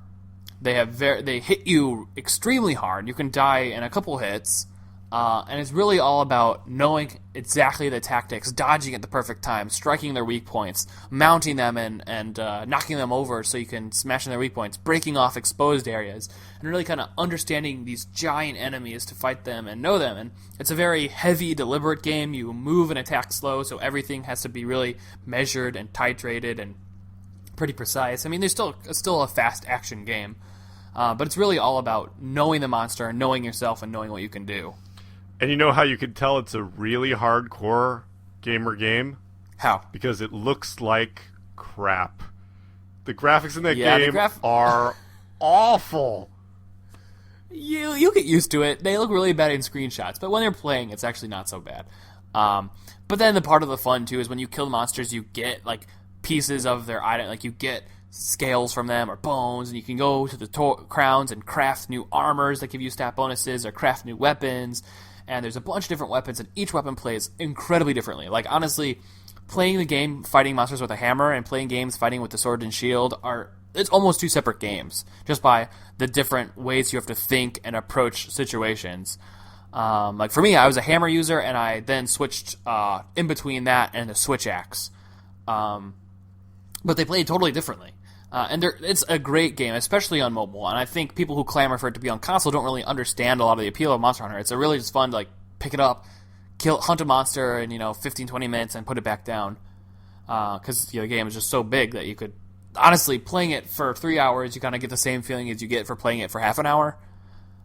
They hit you extremely hard. You can die in a couple hits. And it's really all about knowing exactly the tactics, dodging at the perfect time, striking their weak points, mounting them and knocking them over so you can smash in their weak points, breaking off exposed areas, and really kind of understanding these giant enemies to fight them and know them. And it's a very heavy, deliberate game. You move and attack slow, so everything has to be really measured and titrated and pretty precise. I mean, there's still a fast action game, but it's really all about knowing the monster and knowing yourself and knowing what you can do. And you know how you can tell it's a really hardcore gamer game? How? Because it looks like crap. The graphics in that game are awful. You get used to it. They look really bad in screenshots, but when they're playing, it's actually not so bad. But then the part of the fun, too, is when you kill monsters, you get like pieces of their item. Like you get scales from them or bones, and you can go to the crowns and craft new armors that give you stat bonuses or craft new weapons. And there's a bunch of different weapons, and each weapon plays incredibly differently. Like, honestly, playing the game fighting monsters with a hammer and playing games fighting with the sword and shield it's almost 2 separate games, just by the different ways you have to think and approach situations. Like, for me, I was a hammer user, and I then switched in between that and the switch axe. But they play totally differently. And it's a great game, especially on mobile. And I think people who clamor for it to be on console don't really understand a lot of the appeal of Monster Hunter. It's really just fun to like pick it up, hunt a monster in 15, 20 minutes, and put it back down. Because the game is just so big that you could honestly playing it for 3 hours, you kind of get the same feeling as you get for playing it for half an hour.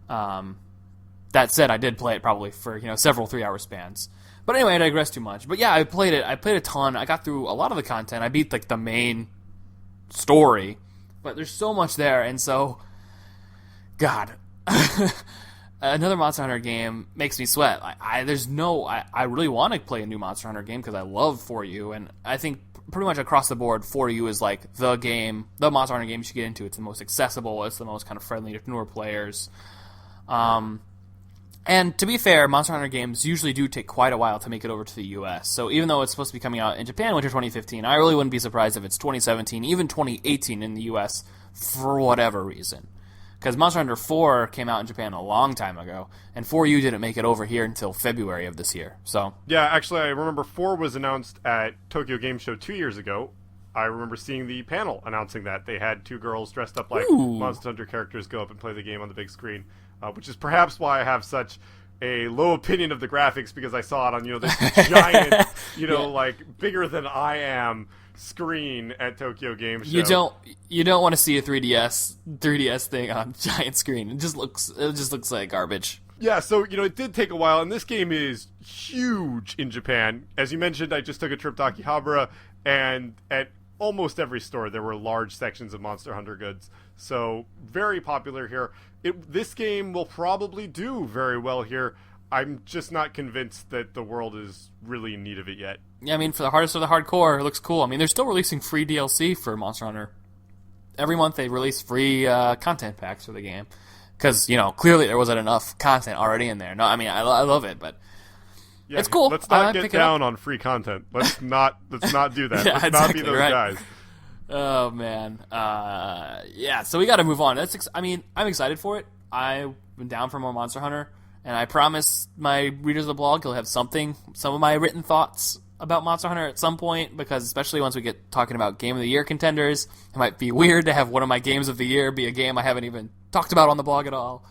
That said, I did play it probably for several 3-hour spans. But anyway, I digress too much. But yeah, I played it. I played a ton. I got through a lot of the content. I beat like the main story, but there's so much there, and so God, another Monster Hunter game makes me sweat. I really want to play a new Monster Hunter game because I love 4U, and I think pretty much across the board 4U is like the Monster Hunter game you should get into. It's the most accessible, it's the most kind of friendly to newer players. And to be fair, Monster Hunter games usually do take quite a while to make it over to the US. So even though it's supposed to be coming out in Japan winter 2015, I really wouldn't be surprised if it's 2017, even 2018 in the US for whatever reason. Because Monster Hunter 4 came out in Japan a long time ago, and 4U didn't make it over here until February of this year. So yeah, actually, I remember 4 was announced at Tokyo Game Show 2 years ago. I remember seeing the panel announcing that. They had 2 girls dressed up like Monster Hunter characters go up and play the game on the big screen. Which is perhaps why I have such a low opinion of the graphics, because I saw it on this giant, like bigger than I am screen at Tokyo Game Show. You don't want to see a 3DS thing on giant screen. It just looks like garbage. Yeah, so it did take a while, and this game is huge in Japan. As you mentioned, I just took a trip to Akihabara, and at almost every store there were large sections of Monster Hunter goods. So very popular here. This game will probably do very well here. I'm just not convinced that the world is really in need of it yet. Yeah, I mean, for the hardest of the hardcore, it looks cool. I mean, they're still releasing free DLC for Monster Hunter. Every month they release free content packs for the game. Because, clearly there wasn't enough content already in there. No, I mean, I love it, but yeah, it's cool. Let's not get down on free content. Let's not do that. Yeah, let's exactly, not be those guys. Oh man, yeah. So we got to move on. I'm excited for it. I've been down for more Monster Hunter, and I promise my readers of the blog will have some of my written thoughts about Monster Hunter at some point. Because especially once we get talking about Game of the Year contenders, it might be weird to have one of my games of the year be a game I haven't even talked about on the blog at all.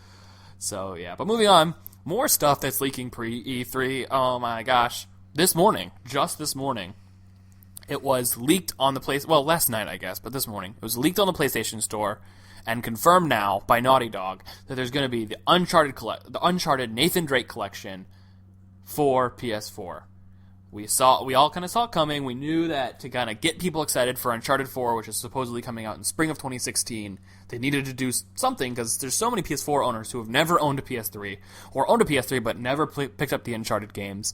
So yeah, but moving on, more stuff that's leaking pre-E3. Oh my gosh, just this morning. It was leaked on the last night, I guess, but this morning. It was leaked on the PlayStation Store and confirmed now by Naughty Dog that there's going to be the Uncharted Nathan Drake collection for PS4. We all kind of saw it coming. We knew that to kind of get people excited for Uncharted 4, which is supposedly coming out in spring of 2016, they needed to do something because there's so many PS4 owners who have never owned a PS3 or owned a PS3 but never picked up the Uncharted games.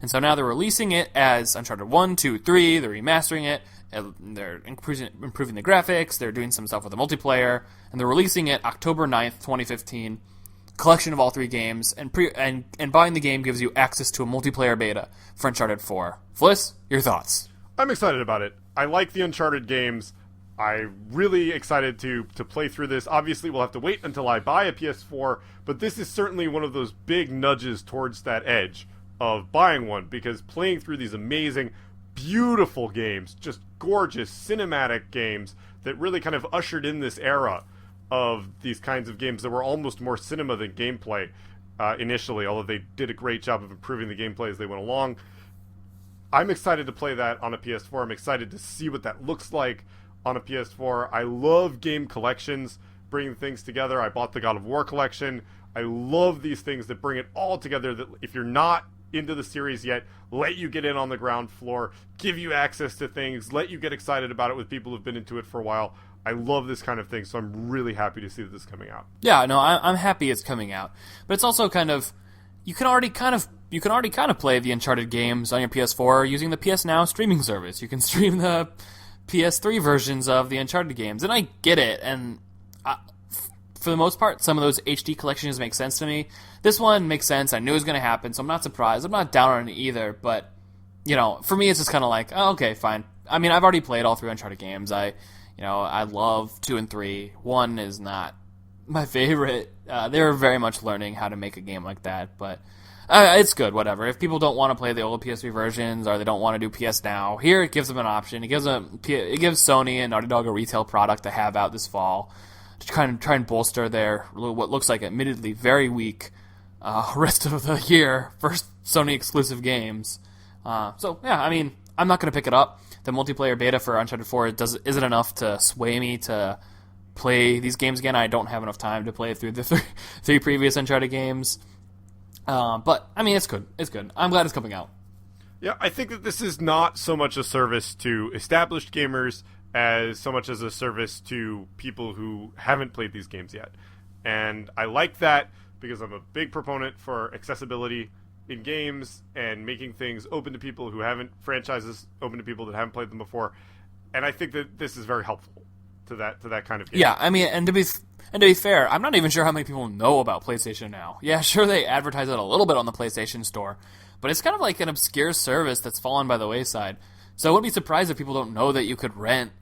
And so now they're releasing it as Uncharted 1, 2, 3, they're remastering it, they're improving the graphics, they're doing some stuff with the multiplayer, and they're releasing it October 9th, 2015, collection of all three games, and buying the game gives you access to a multiplayer beta for Uncharted 4. Fliss, your thoughts? I'm excited about it. I like the Uncharted games. I'm really excited to play through this. Obviously, we'll have to wait until I buy a PS4, but this is certainly one of those big nudges towards that edge of buying one, because playing through these amazing, beautiful games, just gorgeous cinematic games that really kind of ushered in this era of these kinds of games that were almost more cinema than gameplay initially, although they did a great job of improving the gameplay as they went along. I'm excited to play that on a PS4. I'm excited to see what that looks like on a PS4. I love game collections, bringing things together. I bought the God of War collection. I love these things that bring it all together, that if you're not into the series yet, let you get in on the ground floor, give you access to things, let you get excited about it with people who've been into it for a while. I love this kind of thing, so I'm really happy to see that this is coming out. Yeah, no, I'm happy it's coming out, but it's also kind of you can already kind of play the Uncharted games on your PS4 using the PS Now streaming service. You can stream the PS3 versions of the Uncharted games, and I get it, and for the most part, some of those HD collections make sense to me. This one makes sense. I knew it was going to happen, so I'm not surprised. I'm not down on it either, but, for me, it's just kind of like, oh, okay, fine. I mean, I've already played all three Uncharted games. I love 2 and 3. 1 is not my favorite. They're very much learning how to make a game like that, but it's good, whatever. If people don't want to play the old PS3 versions, or they don't want to do PS Now, here it gives them an option. It gives Sony and Naughty Dog a retail product to have out this fall, to try and bolster their what looks like admittedly very weak rest of the year for Sony exclusive games. So yeah, I mean, I'm not going to pick it up. The multiplayer beta for Uncharted 4 isn't enough to sway me to play these games again. I don't have enough time to play through the three previous Uncharted games. But I mean, it's good. It's good. I'm glad it's coming out. Yeah, I think that this is not so much a service to established gamers as so much as a service to people who haven't played these games yet. And I like that because I'm a big proponent for accessibility in games and making things open to people who haven't, franchises open to people that haven't played them before. And I think that this is very helpful to that kind of game. Yeah, I mean, and to be fair, I'm not even sure how many people know about PlayStation Now. Yeah, sure, they advertise it a little bit on the PlayStation Store, but it's kind of like an obscure service that's fallen by the wayside. So I wouldn't be surprised if people don't know that you could rent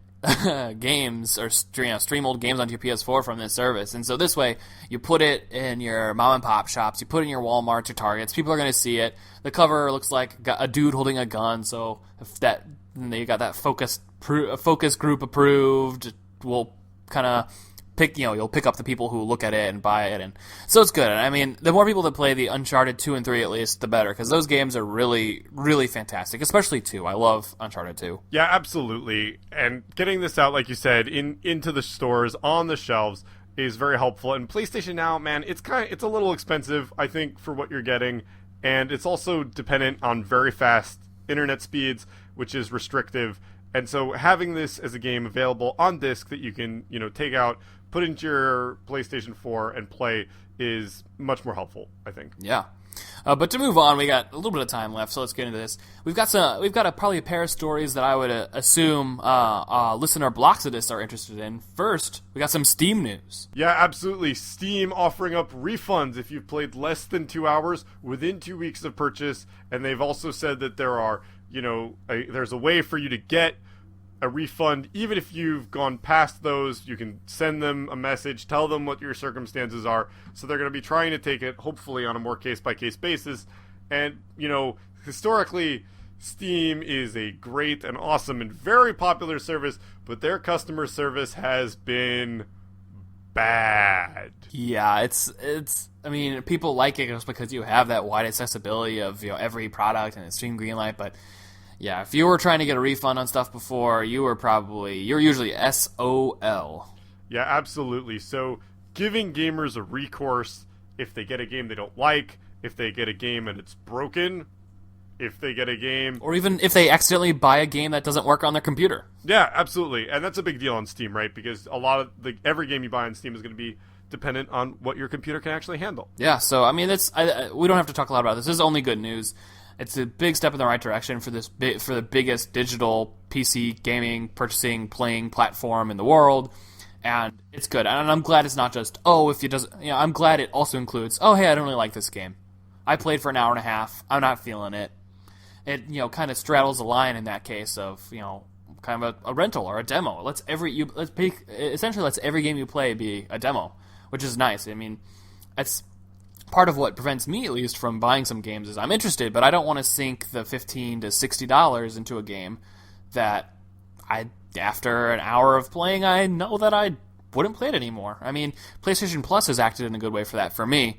games or stream old games onto your PS4 from this service. And so this way, you put it in your mom and pop shops, you put it in your Walmarts, your Targets. People are going to see it. The cover looks like a dude holding a gun. So if you got that focus group approved, we'll kind of you'll pick up the people who look at it and buy it, and so it's good. And I mean, the more people that play the Uncharted 2 and 3 at least, the better, because those games are really, really fantastic, especially 2. I love Uncharted 2. Yeah, absolutely. And getting this out, like you said, into the stores, on the shelves, is very helpful. And PlayStation Now, man, it's a little expensive, I think, for what you're getting, and it's also dependent on very fast internet speeds, which is restrictive. And so having this as a game available on disc that you can, take out, put into your PlayStation 4 and play is much more helpful, I think. Yeah. But to move on, we got a little bit of time left, so let's get into this. We've got probably a pair of stories that I would assume listener Bloxidus are interested in. First, we got some Steam news. Yeah, absolutely. Steam offering up refunds if you've played less than 2 hours within 2 weeks of purchase, and they've also said that there are, there's a way for you to get a refund. Even if you've gone past those, you can send them a message, tell them what your circumstances are. So they're going to be trying to take it, hopefully, on a more case-by-case basis. And, historically, Steam is a great and awesome and very popular service, but their customer service has been bad. Yeah, it's. I mean, people like it just because you have that wide accessibility of every product and it's Steam Greenlight. But yeah, if you were trying to get a refund on stuff before, you're usually SOL. Yeah, absolutely. So giving gamers a recourse if they get a game they don't like, if they get a game and it's broken, if they get a game... Or even if they accidentally buy a game that doesn't work on their computer. Yeah, absolutely. And that's a big deal on Steam, right? Because every game you buy on Steam is going to be dependent on what your computer can actually handle. Yeah, so, I mean, we don't have to talk a lot about this. This is only good news. It's a big step in the right direction for the biggest digital PC gaming, purchasing, playing platform in the world. And it's good. And I'm glad it's not just, I'm glad it also includes, hey, I don't really like this game. I played for an hour and a half. I'm not feeling it. It, kind of straddles the line in that case of, kind of a rental or a demo. Essentially lets every game you play be a demo, which is nice. I mean, that's part of what prevents me, at least, from buying some games is I'm interested, but I don't want to sink the $15 to $60 into a game that after an hour of playing, I know that I wouldn't play it anymore. I mean, PlayStation Plus has acted in a good way for that for me,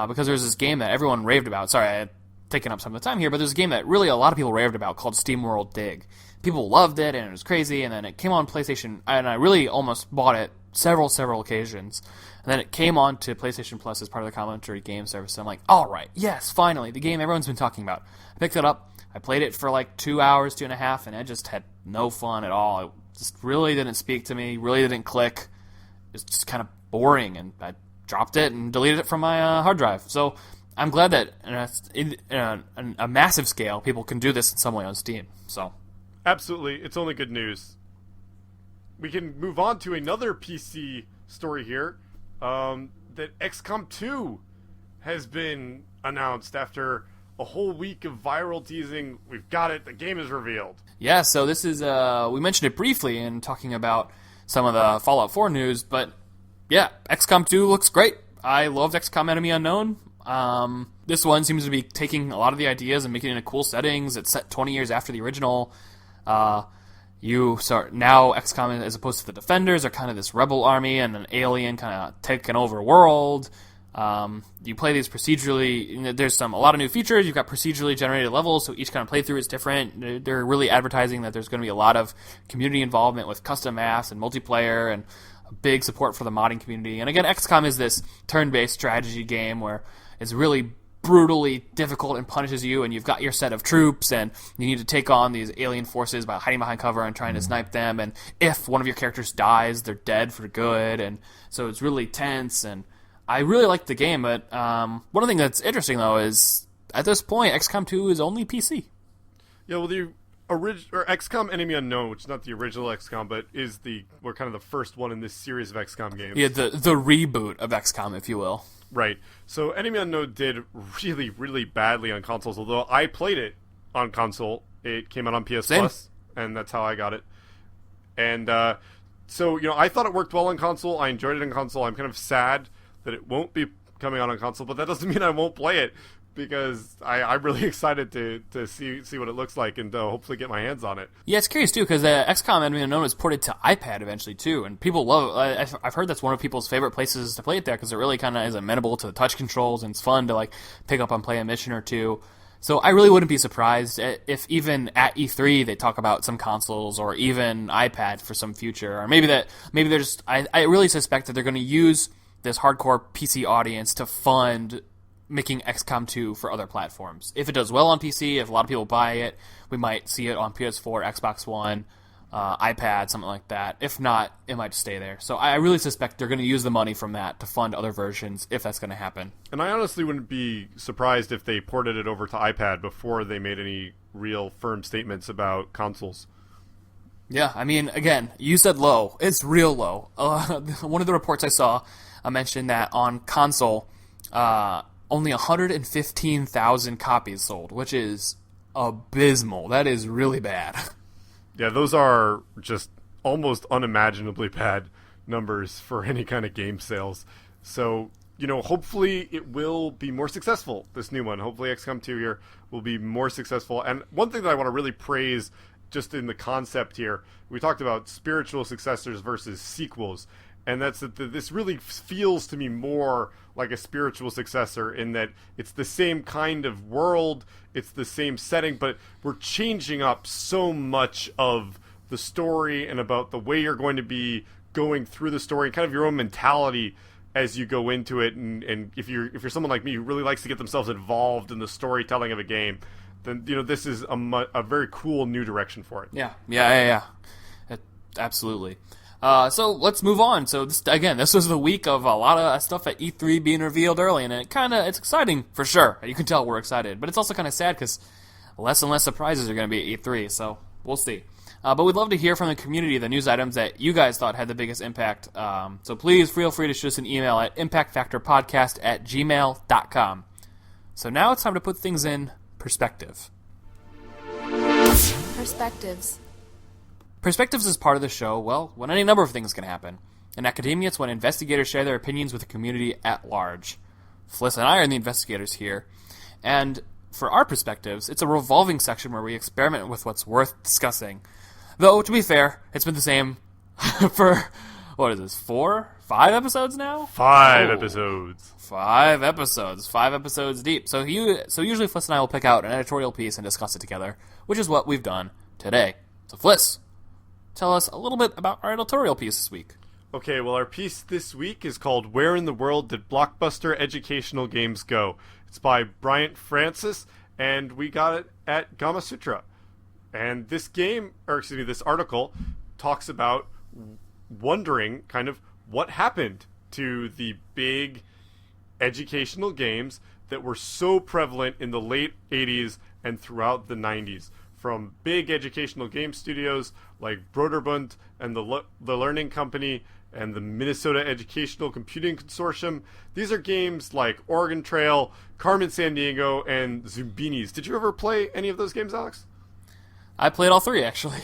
because there's this game that everyone raved about. Sorry, I had taken up some of the time here, but there's a game that really a lot of people raved about called SteamWorld Dig. People loved it, and it was crazy, and then it came on PlayStation, and I really almost bought it several occasions. And then it came on to PlayStation Plus as part of the complimentary game service. And I'm like, all right, yes, finally, the game everyone's been talking about. I picked it up. I played it for like 2 hours, 2.5, and I just had no fun at all. It just really didn't speak to me, really didn't click. It was just kind of boring, and I dropped it and deleted it from my hard drive. So I'm glad that in a massive scale, people can do this in some way on Steam. So absolutely, it's only good news. We can move on to another PC story here. That XCOM 2 has been announced after a whole week of viral teasing. We've got it. The game is revealed. Yeah, so this is, we mentioned it briefly in talking about some of the Fallout 4 news, but yeah, XCOM 2 looks great. I loved XCOM Enemy Unknown. This one seems to be taking a lot of the ideas and making it into cool settings. It's set 20 years after the original. Now XCOM, as opposed to the Defenders, are kind of this rebel army and an alien kind of taking over world. You play these procedurally. There's a lot of new features. You've got procedurally generated levels, so each kind of playthrough is different. They're really advertising that there's going to be a lot of community involvement with custom maps and multiplayer and big support for the modding community. And again, XCOM is this turn-based strategy game where it's really brutally difficult and punishes you, and you've got your set of troops, and you need to take on these alien forces by hiding behind cover and trying to snipe them, and if one of your characters dies, they're dead for good, and so it's really tense, and I really like the game, but one thing that's interesting, though, is at this point, XCOM 2 is only PC. Yeah, well, the XCOM Enemy Unknown, which is not the original XCOM, but is we're kind of the first one in this series of XCOM games. Yeah, the reboot of XCOM, if you will. Right. So Enemy Unknown did really, really badly on consoles, although I played it on console. It came out on PS Plus, and that's how I got it. And so, I thought it worked well on console. I enjoyed it on console. I'm kind of sad that it won't be coming out on console, but that doesn't mean I won't play it, because I'm really excited to see what it looks like and to hopefully get my hands on it. Yeah, it's curious, too, because XCOM Enemy Unknown was ported to iPad eventually, too, and people love it. I've heard that's one of people's favorite places to play it there, because it really kind of is amenable to the touch controls, and it's fun to pick up and play a mission or two. So I really wouldn't be surprised if even at E3 they talk about some consoles or even iPad for some future, or maybe they're just... I really suspect that they're going to use this hardcore PC audience to fund making XCOM 2 for other platforms. If it does well on PC, if a lot of people buy it, we might see it on PS4, Xbox One, iPad, something like that. If not, it might stay there. So I really suspect they're going to use the money from that to fund other versions, if that's going to happen. And I honestly wouldn't be surprised if they ported it over to iPad before they made any real firm statements about consoles. Yeah, I mean, again, you said low. It's real low. One of the reports I saw mentioned that on console, only 115,000 copies sold, which is abysmal. That is really bad. Yeah, those are just almost unimaginably bad numbers for any kind of game sales. So, hopefully it will be more successful, this new one. Hopefully XCOM 2 here will be more successful. And one thing that I want to really praise just in the concept here, we talked about spiritual successors versus sequels. And that's that this really feels to me more like a spiritual successor in that it's the same kind of world, it's the same setting, but we're changing up so much of the story and about the way you're going to be going through the story and kind of your own mentality as you go into it. And if you're someone like me who really likes to get themselves involved in the storytelling of a game, then this is a very cool new direction for it. Yeah. Absolutely. So let's move on. So this was the week of a lot of stuff at E3 being revealed early, and it's exciting for sure. You can tell we're excited, but it's also kind of sad because less and less surprises are going to be at E3. So we'll see. But we'd love to hear from the community the news items that you guys thought had the biggest impact. So please feel free to shoot us an email at impactfactorpodcast@gmail.com. So now it's time to put things in perspective. Perspectives is part of the show, when any number of things can happen. In academia, it's when investigators share their opinions with the community at large. Fliss and I are the investigators here. And for our perspectives, it's a revolving section where we experiment with what's worth discussing. Though, to be fair, it's been the same for, 5 episodes now? 5 episodes. 5 episodes. 5 episodes deep. So usually Fliss and I will pick out an editorial piece and discuss it together, which is what we've done today. So Fliss, tell us a little bit about our editorial piece this week. Okay, well, our piece this week is called Where in the World Did Blockbuster Educational Games Go? It's by Bryant Francis, and we got it at Gamasutra. And this article talks about wondering kind of what happened to the big educational games that were so prevalent in the late 80s and throughout the 90s. From big educational game studios like Broderbund and the Learning Company and the Minnesota Educational Computing Consortium. These are games like Oregon Trail, Carmen Sandiego, and Zoombinis. Did you ever play any of those games, Alex? I played all 3, actually.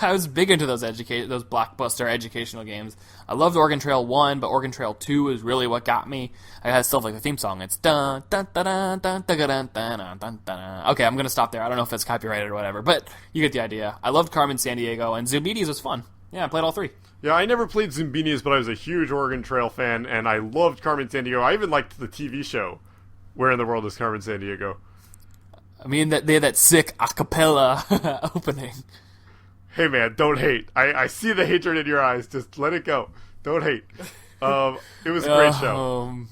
I was big into those blockbuster educational games. I loved Oregon Trail 1, but Oregon Trail 2 is really what got me. I had stuff like the theme song. It's dun dun dun dun dun dun dun dun dun dun. Okay, I'm going to stop there. I don't know if it's copyrighted or whatever, but you get the idea. I loved Carmen Sandiego, and Zoombinis was fun. Yeah, I played all 3. Yeah, I never played Zoombinis, but I was a huge Oregon Trail fan, and I loved Carmen Sandiego. I even liked the TV show, Where in the World is Carmen Sandiego? I mean, they had that sick a cappella opening. Hey, man, don't hate. I see the hatred in your eyes. Just let it go. Don't hate. It was a great show.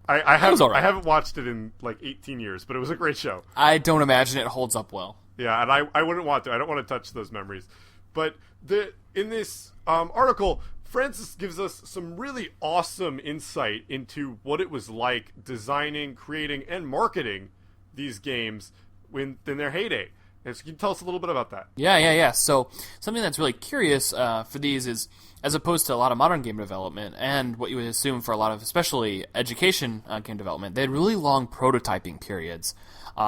I haven't watched it in like 18 years, but it was a great show. I don't imagine it holds up well. Yeah, and I wouldn't want to. I don't want to touch those memories. But in this article, Francis gives us some really awesome insight into what it was like designing, creating, and marketing these games in their heyday. And so can you tell us a little bit about that? Yeah. So something that's really curious for these is, as opposed to a lot of modern game development and what you would assume for a lot of especially education game development, they had really long prototyping periods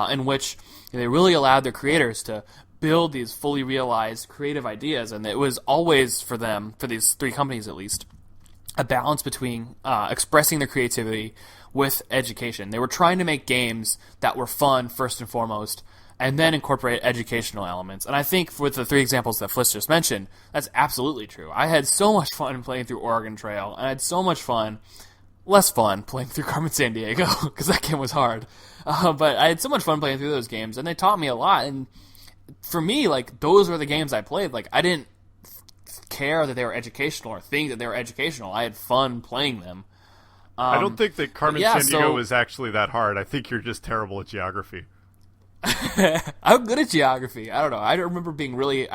in which they really allowed their creators to build these fully realized creative ideas. And it was always for them, for these 3 companies at least, a balance between expressing their creativity with education. They were trying to make games that were fun first and foremost, and then incorporate educational elements. And I think with the 3 examples that Fliss just mentioned, that's absolutely true. I had so much fun playing through Oregon Trail, and I had so much less fun playing through Carmen Sandiego, because that game was hard. But I had so much fun playing through those games, and they taught me a lot. And for me, like, those were the games I played. Like, I didn't care that they were educational or think that they were educational. I had fun playing them. I don't think that Carmen Sandiego was actually that hard. I think you're just terrible at geography. I'm good at geography. I don't know. I remember being really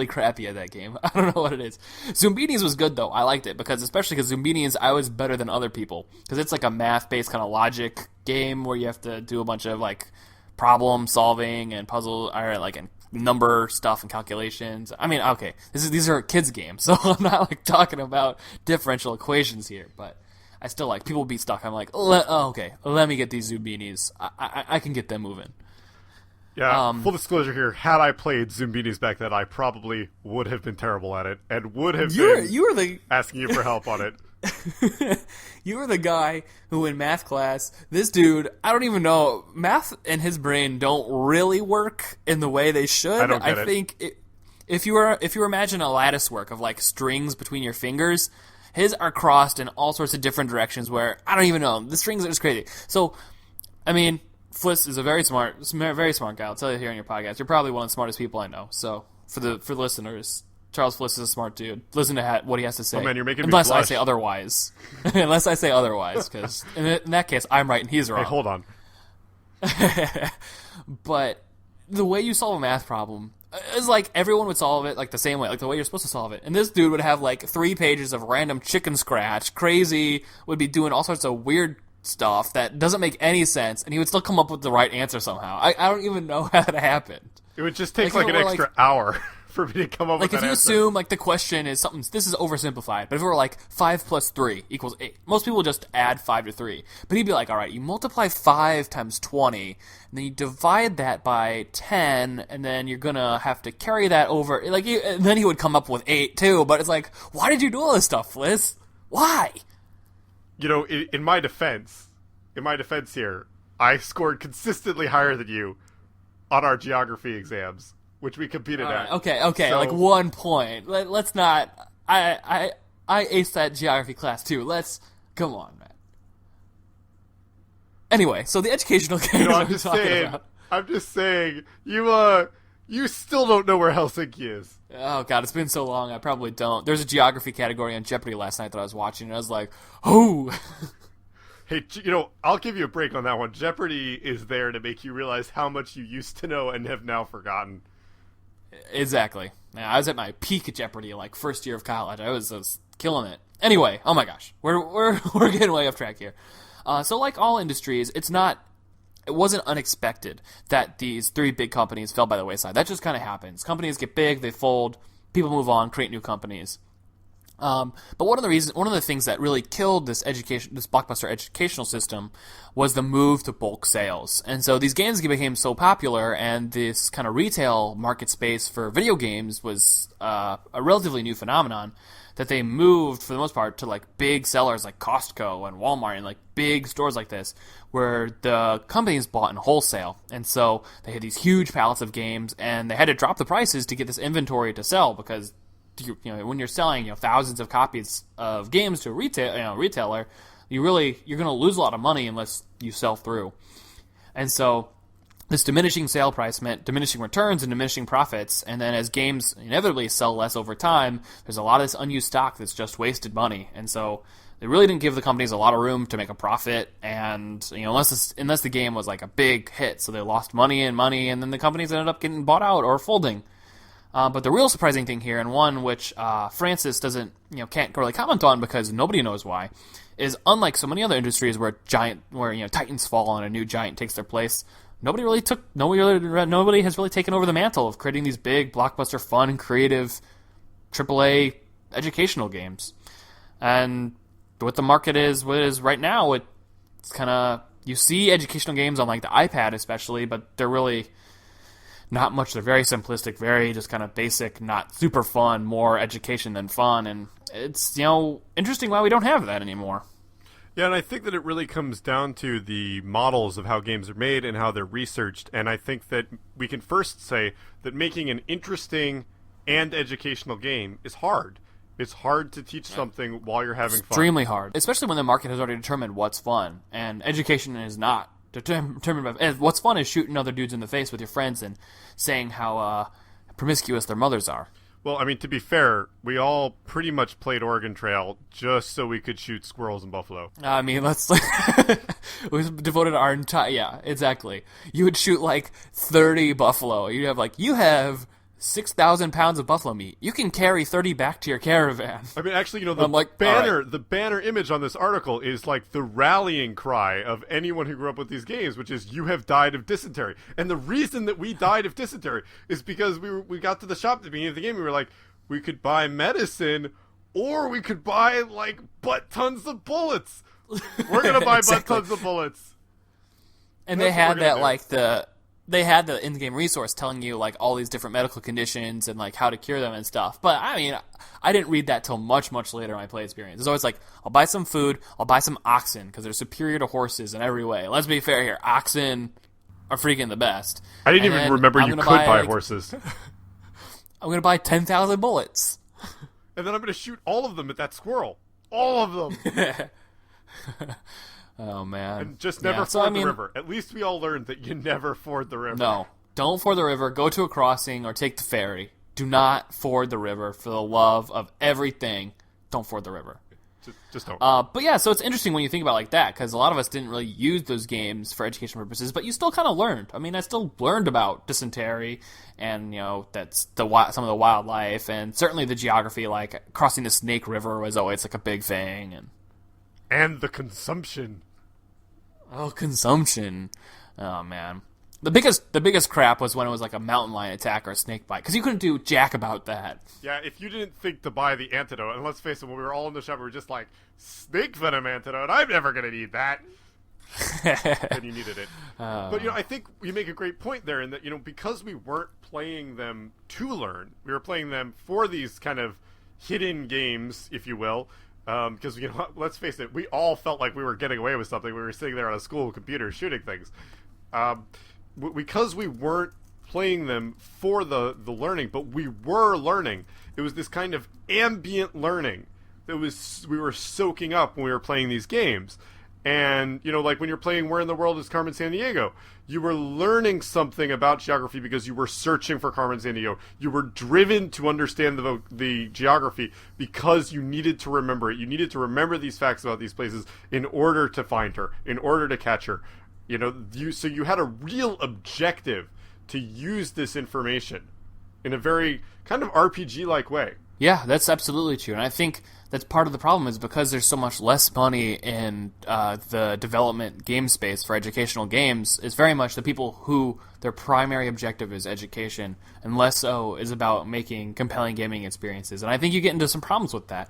crappy at that game. I don't know what it is. Zoombinis was good though. I liked it especially because Zoombinis I was better than other people because it's like a math-based kind of logic game where you have to do a bunch of like problem solving and puzzle and number stuff and calculations. I mean, okay, these are kids games, so I'm not like talking about differential equations here, but I still like people be stuck. I'm like, let me get these Zoombinis. I can get them moving. Yeah, full disclosure here, had I played Zoombinis back then, I probably would have been terrible at it, and would have been asking you for help on it. You were the guy who in math class, this dude, I don't even know, math and his brain don't really work in the way they should. I don't get I it. think if you imagine a lattice work of like strings between your fingers, his are crossed in all sorts of different directions where, I don't even know, the strings are just crazy. So, I mean, Fliss is a very smart guy. I'll tell you here on your podcast. You're probably one of the smartest people I know. So, for the listeners, Charles Fliss is a smart dude. Listen to what he has to say. Oh man, you're making me Unless blush. I say otherwise. Unless I say otherwise, because in that case, I'm right and he's wrong. Hey, hold on. But the way you solve a math problem is like everyone would solve it like the same way, like the way you're supposed to solve it. And this dude would have like 3 pages of random chicken scratch, crazy, would be doing all sorts of weird stuff that doesn't make any sense, and he would still come up with the right answer somehow. I don't even know how that happened. It would just take like an extra hour for me to come up with that Like if you answer. assume like the question is something, this is oversimplified, but if it were like 5 plus 3 equals 8, most people just add 5 to 3. But he'd be like, all right, you multiply 5 times 20, and then you divide that by 10, and then you're gonna have to carry that over. Like, and then he would come up with 8 too. But it's like, why did you do all this stuff, Fliss? Why? You know, in my defense here, I scored consistently higher than you on our geography exams, which we competed at. Okay, So, like 1 point. Let's not. I aced that geography class too. Come on, man. Anyway, so the educational games I'm talking about. I'm just saying, you still don't know where Helsinki is. Oh god, it's been so long. I probably don't. There's a geography category on Jeopardy last night that I was watching, and I was like, oh. Hey, you know, I'll give you a break on that one. Jeopardy is there to make you realize how much you used to know and have now forgotten. Exactly. Yeah, I was at my peak at Jeopardy, like first year of college. I was killing it. Anyway, oh my gosh, we're getting way off track here. So like all industries, it wasn't unexpected that these 3 big companies fell by the wayside. That just kind of happens. Companies get big, they fold, people move on, create new companies. But one of the things that really killed this blockbuster educational system was the move to bulk sales. And so these games became so popular, and this kind of retail market space for video games was a relatively new phenomenon, that they moved, for the most part, to like big sellers like Costco and Walmart and like big stores like this, where the companies bought in wholesale. And so they had these huge pallets of games, and they had to drop the prices to get this inventory to sell, because when you're selling thousands of copies of games to a retailer, you're going to lose a lot of money unless you sell through. And so this diminishing sale price meant diminishing returns and diminishing profits, and then as games inevitably sell less over time, there's a lot of this unused stock that's just wasted money. And so they really didn't give the companies a lot of room to make a profit, and unless the game was like a big hit, so they lost money, and then the companies ended up getting bought out or folding. But the real surprising thing here, and one which Francis can't really comment on because nobody knows why, is unlike so many other industries where titans fall and a new giant takes their place, nobody has really taken over the mantle of creating these big blockbuster, fun, creative, AAA educational games. And what the market is right now, it's kind of, you see educational games on like the iPad especially, but they're really not much. They're very simplistic, very just kind of basic, not super fun, more education than fun. And it's, interesting why we don't have that anymore. Yeah, and I think that it really comes down to the models of how games are made and how they're researched. And I think that we can first say that making an interesting and educational game is hard. It's hard to teach something while you're having fun. Extremely hard, especially when the market has already determined what's fun. And education is not determined by... What's fun is shooting other dudes in the face with your friends and saying how promiscuous their mothers are. Well, I mean, to be fair, we all pretty much played Oregon Trail just so we could shoot squirrels and buffalo. I mean, we devoted our entire... Yeah, exactly. You would shoot like 30 buffalo. You have 6,000 pounds of buffalo meat. You can carry 30 back to your caravan. I mean, actually, the banner image on this article is like the rallying cry of anyone who grew up with these games, which is, you have died of dysentery. And the reason that we died of dysentery is because we got to the shop at the beginning of the game, we were like, we could buy medicine, or we could buy, like, butt tons of bullets. We're going to buy exactly. Butt tons of bullets. And they had that, like, the they had the in-game resource telling you, like, all these different medical conditions and, like, how to cure them and stuff. But, I mean, I didn't read that till much, much later in my play experience. It's always like, I'll buy some food, I'll buy some oxen, because they're superior to horses in every way. Let's be fair here. Oxen are freaking the best. I didn't even remember you could buy horses. I'm going to buy 10,000 bullets. And then I'm going to shoot all of them at that squirrel. All of them. Oh, man. And just never ford the river. At least we all learned that you never ford the river. No. Don't ford the river. Go to a crossing or take the ferry. Do not ford the river for the love of everything. Don't ford the river. Just don't. But yeah, so it's interesting when you think about it like that, because a lot of us didn't really use those games for educational purposes, but you still kind of learned. I mean, I still learned about dysentery and, that's some of the wildlife, and certainly the geography, like crossing the Snake River was always like a big thing. And the consumption. Oh, consumption. Oh, man. The biggest crap was when it was like a mountain lion attack or a snake bite, because you couldn't do jack about that. Yeah, if you didn't think to buy the antidote, and let's face it, when we were all in the shop, we were just like, snake venom antidote, I'm never going to need that. And you needed it. But, I think you make a great point there in that, because we weren't playing them to learn, we were playing them for these kind of hidden games, if you will. Because, let's face it, we all felt like we were getting away with something. We were sitting there on a school computer shooting things. Because we weren't playing them for the learning, but we were learning. It was this kind of ambient learning that we were soaking up when we were playing these games. And, like when you're playing Where in the World is Carmen Sandiego, you were learning something about geography because you were searching for Carmen Sandiego. You were driven to understand the geography because you needed to remember it. You needed to remember these facts about these places in order to find her, in order to catch her. So you had a real objective to use this information in a very kind of RPG-like way. Yeah, that's absolutely true. And I think that's part of the problem is because there's so much less money in the development game space for educational games, it's very much the people who their primary objective is education and less so is about making compelling gaming experiences. And I think you get into some problems with that.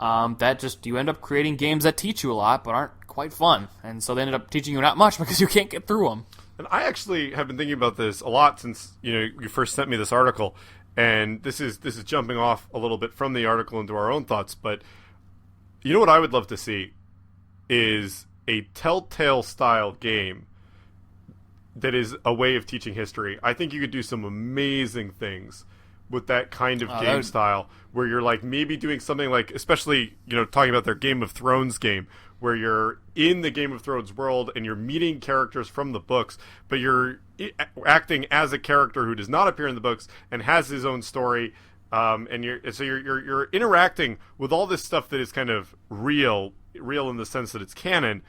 You end up creating games that teach you a lot but aren't quite fun. And so they ended up teaching you not much because you can't get through them. And I actually have been thinking about this a lot since, you first sent me this article. And this is jumping off a little bit from the article into our own thoughts, but what I would love to see is a Telltale-style game that is a way of teaching history. I think you could do some amazing things with that kind of game style, where you're like maybe doing something like, especially, talking about their Game of Thrones game, where you're in the Game of Thrones world and you're meeting characters from the books, but you're acting as a character who does not appear in the books and has his own story, and you're interacting with all this stuff that is kind of real in the sense that it's canon,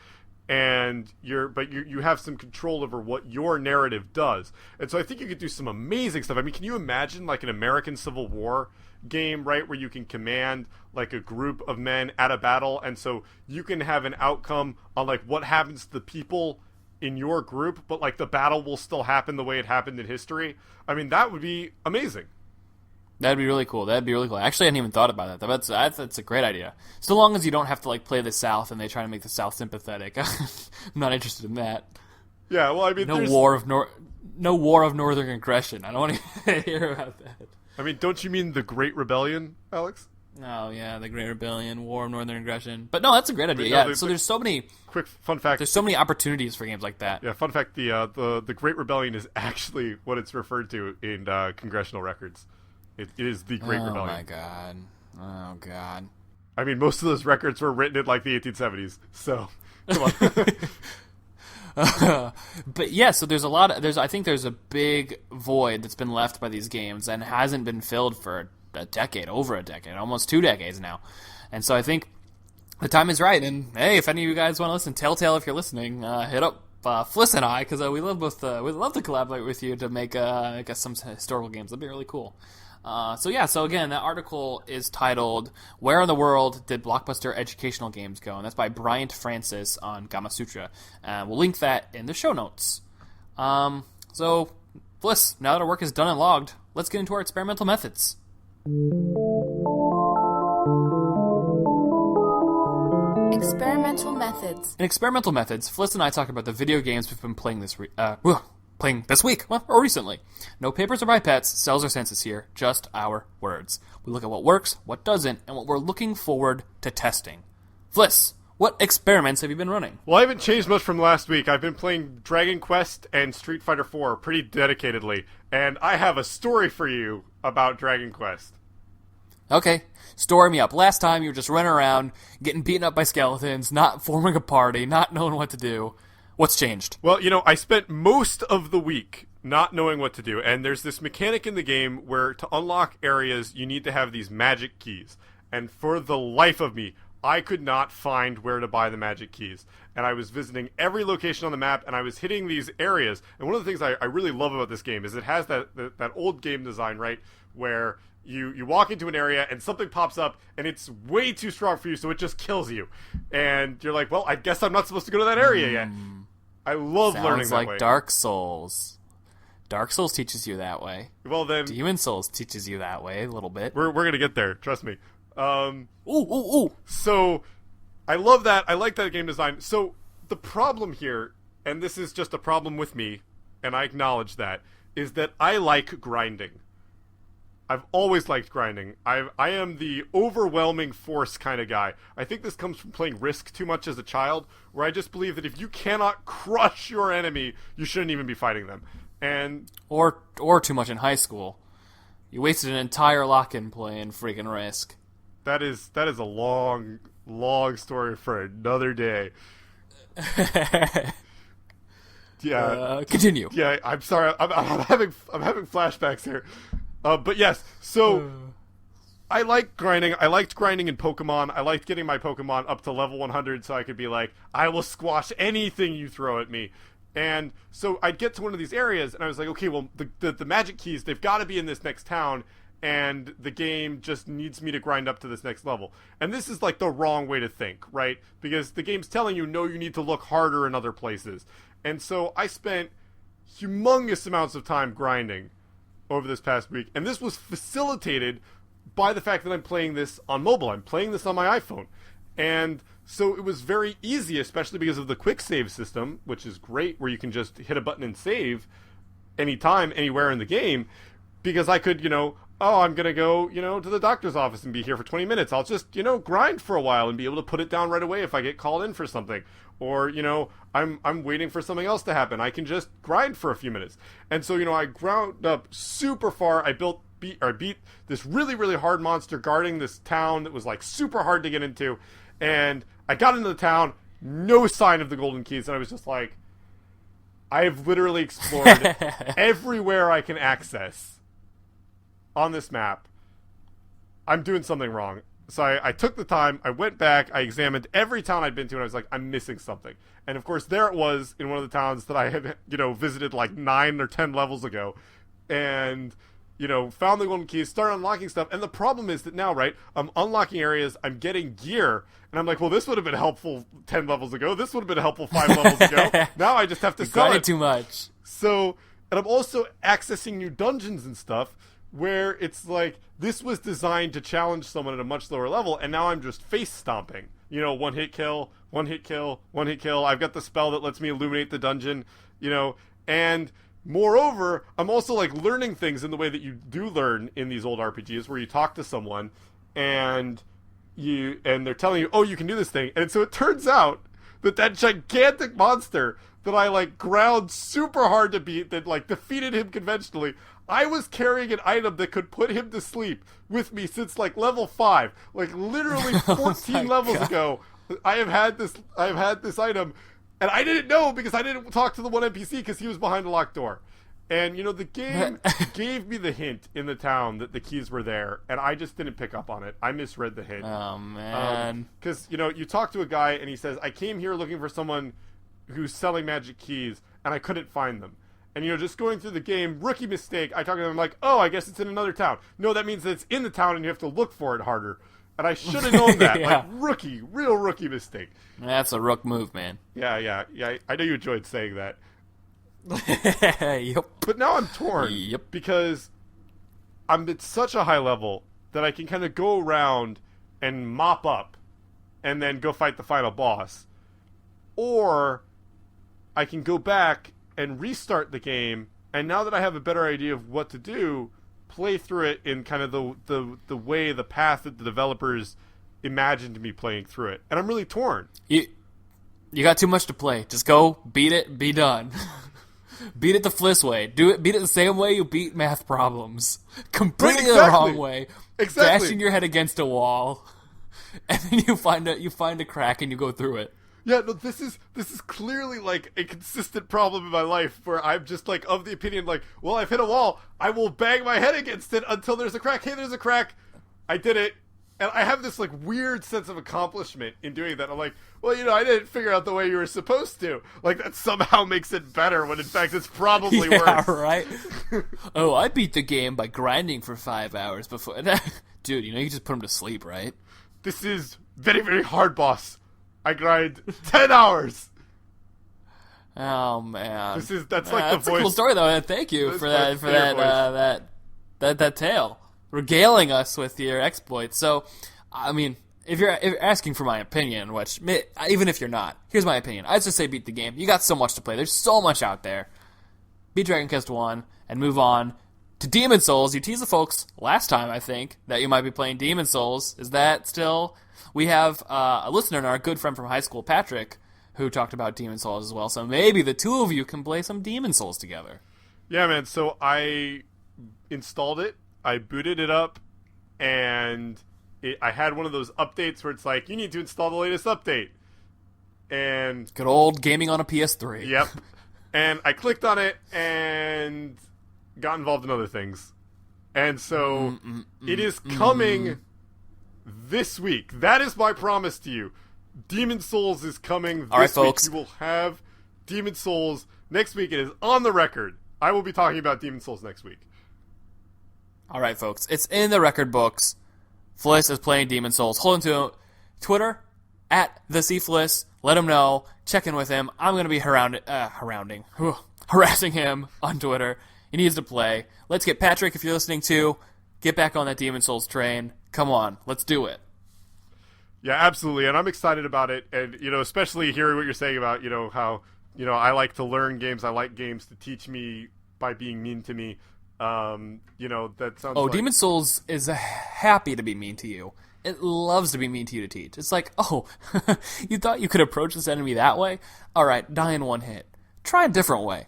and you have some control over what your narrative does. And so I think you could do some amazing stuff. I mean, can you imagine like an American Civil War game, right, where you can command like a group of men at a battle, and so you can have an outcome on like what happens to the people in your group, but like the battle will still happen the way it happened in history. I mean, that would be amazing. That'd be really cool. Actually, I hadn't even thought about that. That's a great idea. So long as you don't have to like play the South and they try to make the South sympathetic. I'm not interested in that. Yeah, well, I mean, no war of northern aggression. I don't want to hear about that. I mean, don't you mean the Great Rebellion, Alex? Oh, yeah, the Great Rebellion, War of Northern Aggression. But no, that's a great idea. So there's so many... Quick fun fact. There's so many opportunities for games like that. Yeah, fun fact, the Great Rebellion is actually what it's referred to in congressional records. It is the Great Rebellion. Oh, God. I mean, most of those records were written in, like, the 1870s, so... Come on. But yeah, so I think there's a big void that's been left by these games and hasn't been filled for over a decade, almost 2 decades now. And so I think the time is right. And hey, if any of you guys want to listen, Telltale, if you're listening, hit up Fliss and I, because we'd love to collaborate with you to make us some historical games. That'd be really cool. So again, that article is titled "Where in the World Did Blockbuster Educational Games Go?" and that's by Bryant Francis on Gamasutra. We'll link that in the show notes. So, Fliss, now that our work is done and logged, let's get into our experimental methods. Experimental methods. In experimental methods, Fliss and I talk about the video games we've been playing this week. playing this week, well, or recently. No papers or pipettes, cells or census here, just our words. We look at what works, what doesn't, and what we're looking forward to testing. Fliss, what experiments have you been running? Well, I haven't changed much from last week. I've been playing Dragon Quest and Street Fighter 4 pretty dedicatedly, and I have a story for you about Dragon Quest. Okay, story me up. Last time you were just running around, getting beaten up by skeletons, not forming a party, not knowing what to do. What's changed? Well, I spent most of the week not knowing what to do, and there's this mechanic in the game where to unlock areas, you need to have these magic keys. And for the life of me, I could not find where to buy the magic keys. And I was visiting every location on the map, and I was hitting these areas. And one of the things I really love about this game is it has that old game design, right, where you walk into an area and something pops up and it's way too strong for you, so it just kills you. And you're like, well, I guess I'm not supposed to go to that area yet. I love learning that way. Sounds like Dark Souls. Dark Souls teaches you that way. Well, then Demon Souls teaches you that way a little bit. We're gonna get there, trust me. Ooh. So, I love that. I like that game design. So, the problem here, and this is just a problem with me, and I acknowledge that, is that I like grinding. I've always liked grinding. I am the overwhelming force kind of guy. I think this comes from playing Risk too much as a child, where I just believe that if you cannot crush your enemy, you shouldn't even be fighting them. And or too much in high school. You wasted an entire lock-in playing freaking Risk. That is a long story for another day. Yeah. Continue. Yeah, I'm sorry. I'm having flashbacks here. But yes, so I like grinding. I liked grinding in Pokemon. I liked getting my Pokemon up to level 100 so I could be like, I will squash anything you throw at me. And so I'd get to one of these areas, and I was like, okay, well, the magic keys, they've got to be in this next town, and the game just needs me to grind up to this next level. And this is like the wrong way to think, right? Because the game's telling you, no, you need to look harder in other places. And so I spent humongous amounts of time grinding over this past week, and this was facilitated by the fact that I'm playing this on mobile. I'm playing this on my iPhone. And so it was very easy, especially because of the quick save system, which is great, where you can just hit a button and save anytime, anywhere in the game, because I could, I'm going to go, to the doctor's office and be here for 20 minutes. I'll just, grind for a while and be able to put it down right away if I get called in for something. Or, I'm waiting for something else to happen. I can just grind for a few minutes. And so, I ground up super far. I beat this really, really hard monster guarding this town that was, like, super hard to get into. And I got into the town, no sign of the golden keys, and I was just like, I have literally explored everywhere I can access on this map. I'm doing something wrong. So I took the time, I went back, I examined every town I'd been to, and I was like, I'm missing something. And of course, there it was in one of the towns that I had, visited like 9 or 10 levels ago. And, found the golden keys, started unlocking stuff. And the problem is that now, right, I'm unlocking areas, I'm getting gear, and I'm like, well, this would have been helpful 10 levels ago. This would have been helpful 5 levels ago. Now I just have to sell it. Too much. So, and I'm also accessing new dungeons and stuff, where it's like, this was designed to challenge someone at a much lower level, and now I'm just face stomping. One hit kill, one hit kill, one hit kill. I've got the spell that lets me illuminate the dungeon, and moreover, I'm also like learning things in the way that you do learn in these old RPGs, where you talk to someone and they're telling you, oh, you can do this thing. And so it turns out that gigantic monster that I like ground super hard to beat, that like defeated him conventionally, I was carrying an item that could put him to sleep with me since like level 5. Like literally 14 levels ago, I have had this item, and I didn't know because I didn't talk to the one NPC because he was behind a locked door. And the game gave me the hint in the town that the keys were there, and I just didn't pick up on it. I misread the hint. Oh man. Because you talk to a guy and he says, I came here looking for someone who's selling magic keys, and I couldn't find them. And, just going through the game, rookie mistake, I talk to them, I'm like, oh, I guess it's in another town. No, that means that it's in the town and you have to look for it harder. And I should have known that. Yeah. Like, real rookie mistake. That's a rook move, man. Yeah, I know you enjoyed saying that. Yep. But now I'm torn. Yep. Because I'm at such a high level that I can kind of go around and mop up and then go fight the final boss. Or I can go back and restart the game, and now that I have a better idea of what to do, play through it in kind of the way, the path that the developers imagined me playing through it. And I'm really torn. You got too much to play. Just go, beat it, be done. Beat it the Fliss way. Beat it the same way you beat math problems. Completely the wrong way. Exactly. Bashing your head against a wall. And then you find a crack and you go through it. Yeah, no, this is clearly like a consistent problem in my life where I'm just like of the opinion like, well, I've hit a wall, I will bang my head against it until there's a crack. Hey, there's a crack. I did it. And I have this like weird sense of accomplishment in doing that. I'm like, well, I didn't figure out the way you were supposed to. Like that somehow makes it better when in fact it's probably worse. Right? Oh, I beat the game by grinding for 5 hours before. Dude, you just put him to sleep, right? This is very, very hard, boss. I grind 10 hours. Oh man, that's like that's the voice. That's a cool story though. Thank you for that tale, regaling us with your exploits. So, I mean, if you're asking for my opinion, which even if you're not, here's my opinion. I'd just say beat the game. You got so much to play. There's so much out there. Beat Dragon Quest 1 and move on to Demon Souls. You teased the folks last time, I think, that you might be playing Demon Souls. Is that still? We have a listener and our good friend from high school, Patrick, who talked about Demon Souls as well. So maybe the two of you can play some Demon Souls together. Yeah, man. So I installed it. I booted it up, and I had one of those updates where it's like, you need to install the latest update. And good old gaming on a PS3. Yep. And I clicked on it and got involved in other things. And so it is coming this week. That is my promise to you. Demon Souls is coming this All right, week. folks. You will have Demon Souls next week. It is on the record. I will be talking about Demon Souls next week. All right, folks. It's in the record books. Fliss is playing Demon Souls. Hold on to Twitter, @TheCFliss. Let him know. Check in with him. I'm going to be harassing him on Twitter. He needs to play. Let's get Patrick, if you're listening too, get back on that Demon Souls train. Come on. Let's do it. Yeah, absolutely. And I'm excited about it. And, especially hearing what you're saying about, how, I like to learn games. I like games to teach me by being mean to me. That sounds like... Demon Souls is happy to be mean to you. It loves to be mean to you to teach. It's like, you thought you could approach this enemy that way? All right, die in one hit. Try a different way.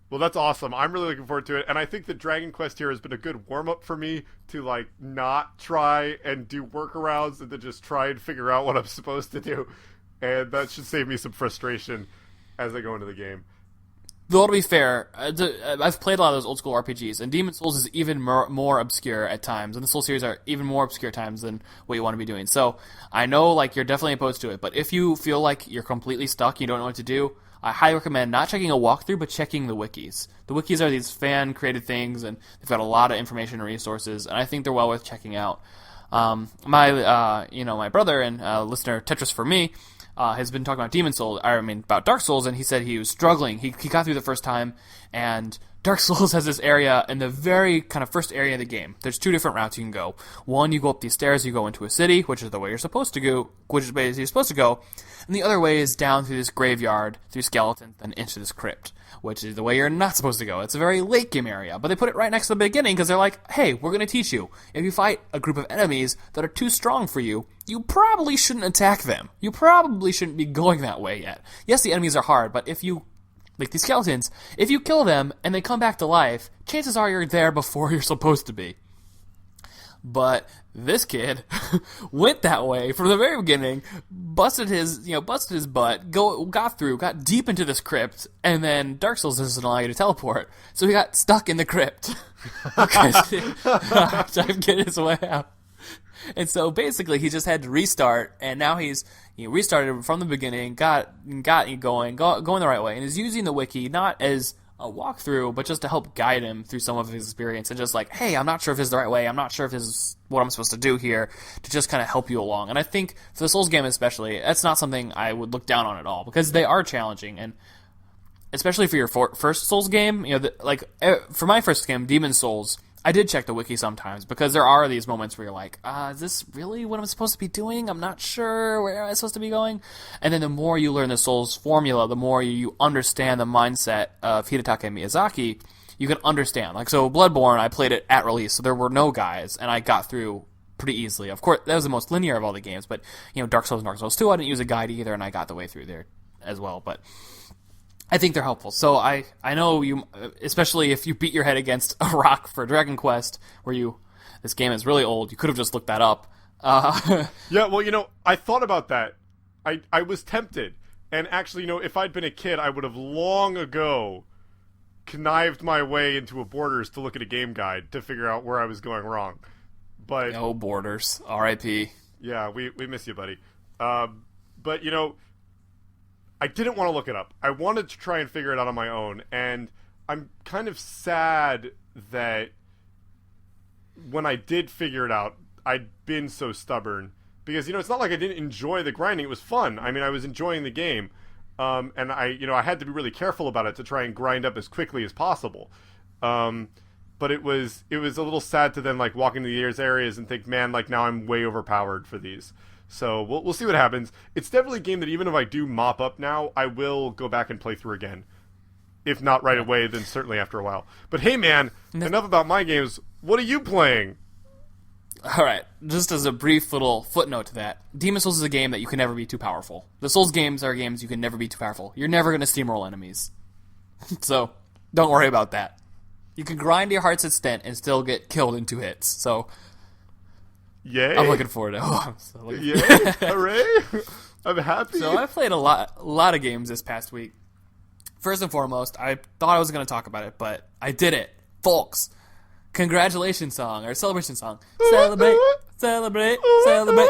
Well, that's awesome. I'm really looking forward to it. And I think that Dragon Quest here has been a good warm-up for me to, not try and do workarounds and to just try and figure out what I'm supposed to do. And that should save me some frustration as I go into the game. Though, to be fair, I've played a lot of those old-school RPGs, and Demon Souls is even more obscure at times, and the Soul series are even more obscure at times than what you want to be doing. So, I know, you're definitely opposed to it, but if you feel like you're completely stuck, you don't know what to do, I highly recommend not checking a walkthrough, but checking the wikis. The wikis are these fan-created things, and they've got a lot of information and resources, and I think they're well worth checking out. My brother and listener, Tetris for Me, has been talking about about Dark Souls, and he said he was struggling. He got through the first time, and Dark Souls has this area in the very kind of first area of the game. There's two different routes you can go. One, you go up these stairs, you go into a city, which is the way you're supposed to go, and the other way is down through this graveyard, through skeletons, and into this crypt, which is the way you're not supposed to go. It's a very late game area, but they put it right next to the beginning because they're like, hey, we're going to teach you. If you fight a group of enemies that are too strong for you, you probably shouldn't attack them. You probably shouldn't be going that way yet. Yes, the enemies are hard, but if you, like these skeletons, if you kill them and they come back to life, chances are you're there before you're supposed to be. But this kid went that way from the very beginning, busted his butt, got deep into this crypt, and then Dark Souls doesn't allow you to teleport, so he got stuck in the crypt because he tried to get his way out. And so basically, he just had to restart, and now he's restarted from the beginning, got going the right way, and is using the wiki not as a walkthrough, but just to help guide him through some of his experience, and just like, hey, I'm not sure if this is the right way, I'm not sure if this is what I'm supposed to do here, to just kind of help you along. And I think for the Souls game especially, that's not something I would look down on at all, because they are challenging, and especially for your first Souls game, for my first game, Demon Souls, I did check the wiki sometimes, because there are these moments where you're like, is this really what I'm supposed to be doing? I'm not sure where I'm supposed to be going. And then the more you learn the Souls formula, the more you understand the mindset of Hidetaka Miyazaki, you can understand. Like, so Bloodborne, I played it at release, so there were no guides, and I got through pretty easily. Of course, that was the most linear of all the games, but, Dark Souls and Dark Souls 2, I didn't use a guide either, and I got the way through there as well, but I think they're helpful. So I know you, especially if you beat your head against a rock for Dragon Quest, where this game is really old, you could have just looked that up. Yeah, well, I thought about that. I was tempted. And actually, if I'd been a kid, I would have long ago connived my way into a Borders to look at a game guide to figure out where I was going wrong. But no Borders. R.I.P. Yeah, we miss you, buddy. But, I didn't want to look it up. I wanted to try and figure it out on my own, and I'm kind of sad that when I did figure it out, I'd been so stubborn. Because, it's not like I didn't enjoy the grinding. It was fun. I mean, I was enjoying the game. And I had to be really careful about it to try and grind up as quickly as possible. But it was a little sad to then, walk into these areas and think, man, now I'm way overpowered for these. So we'll see what happens. It's definitely a game that even if I do mop up now, I will go back and play through again. If not right away, then certainly after a while. But hey, man, enough about my games. What are you playing? All right, just as a brief little footnote to that, Demon's Souls is a game that you can never be too powerful. The Souls games are games you can never be too powerful. You're never going to steamroll enemies. So don't worry about that. You can grind your heart's extent and still get killed in 2 hits. So yay! I'm looking forward to it. I'm so looking yay! Hooray! I'm happy. So I played a lot of games this past week. First and foremost, I thought I was going to talk about it, but I did it, folks. Congratulations song, or celebration song. Celebrate, celebrate, celebrate.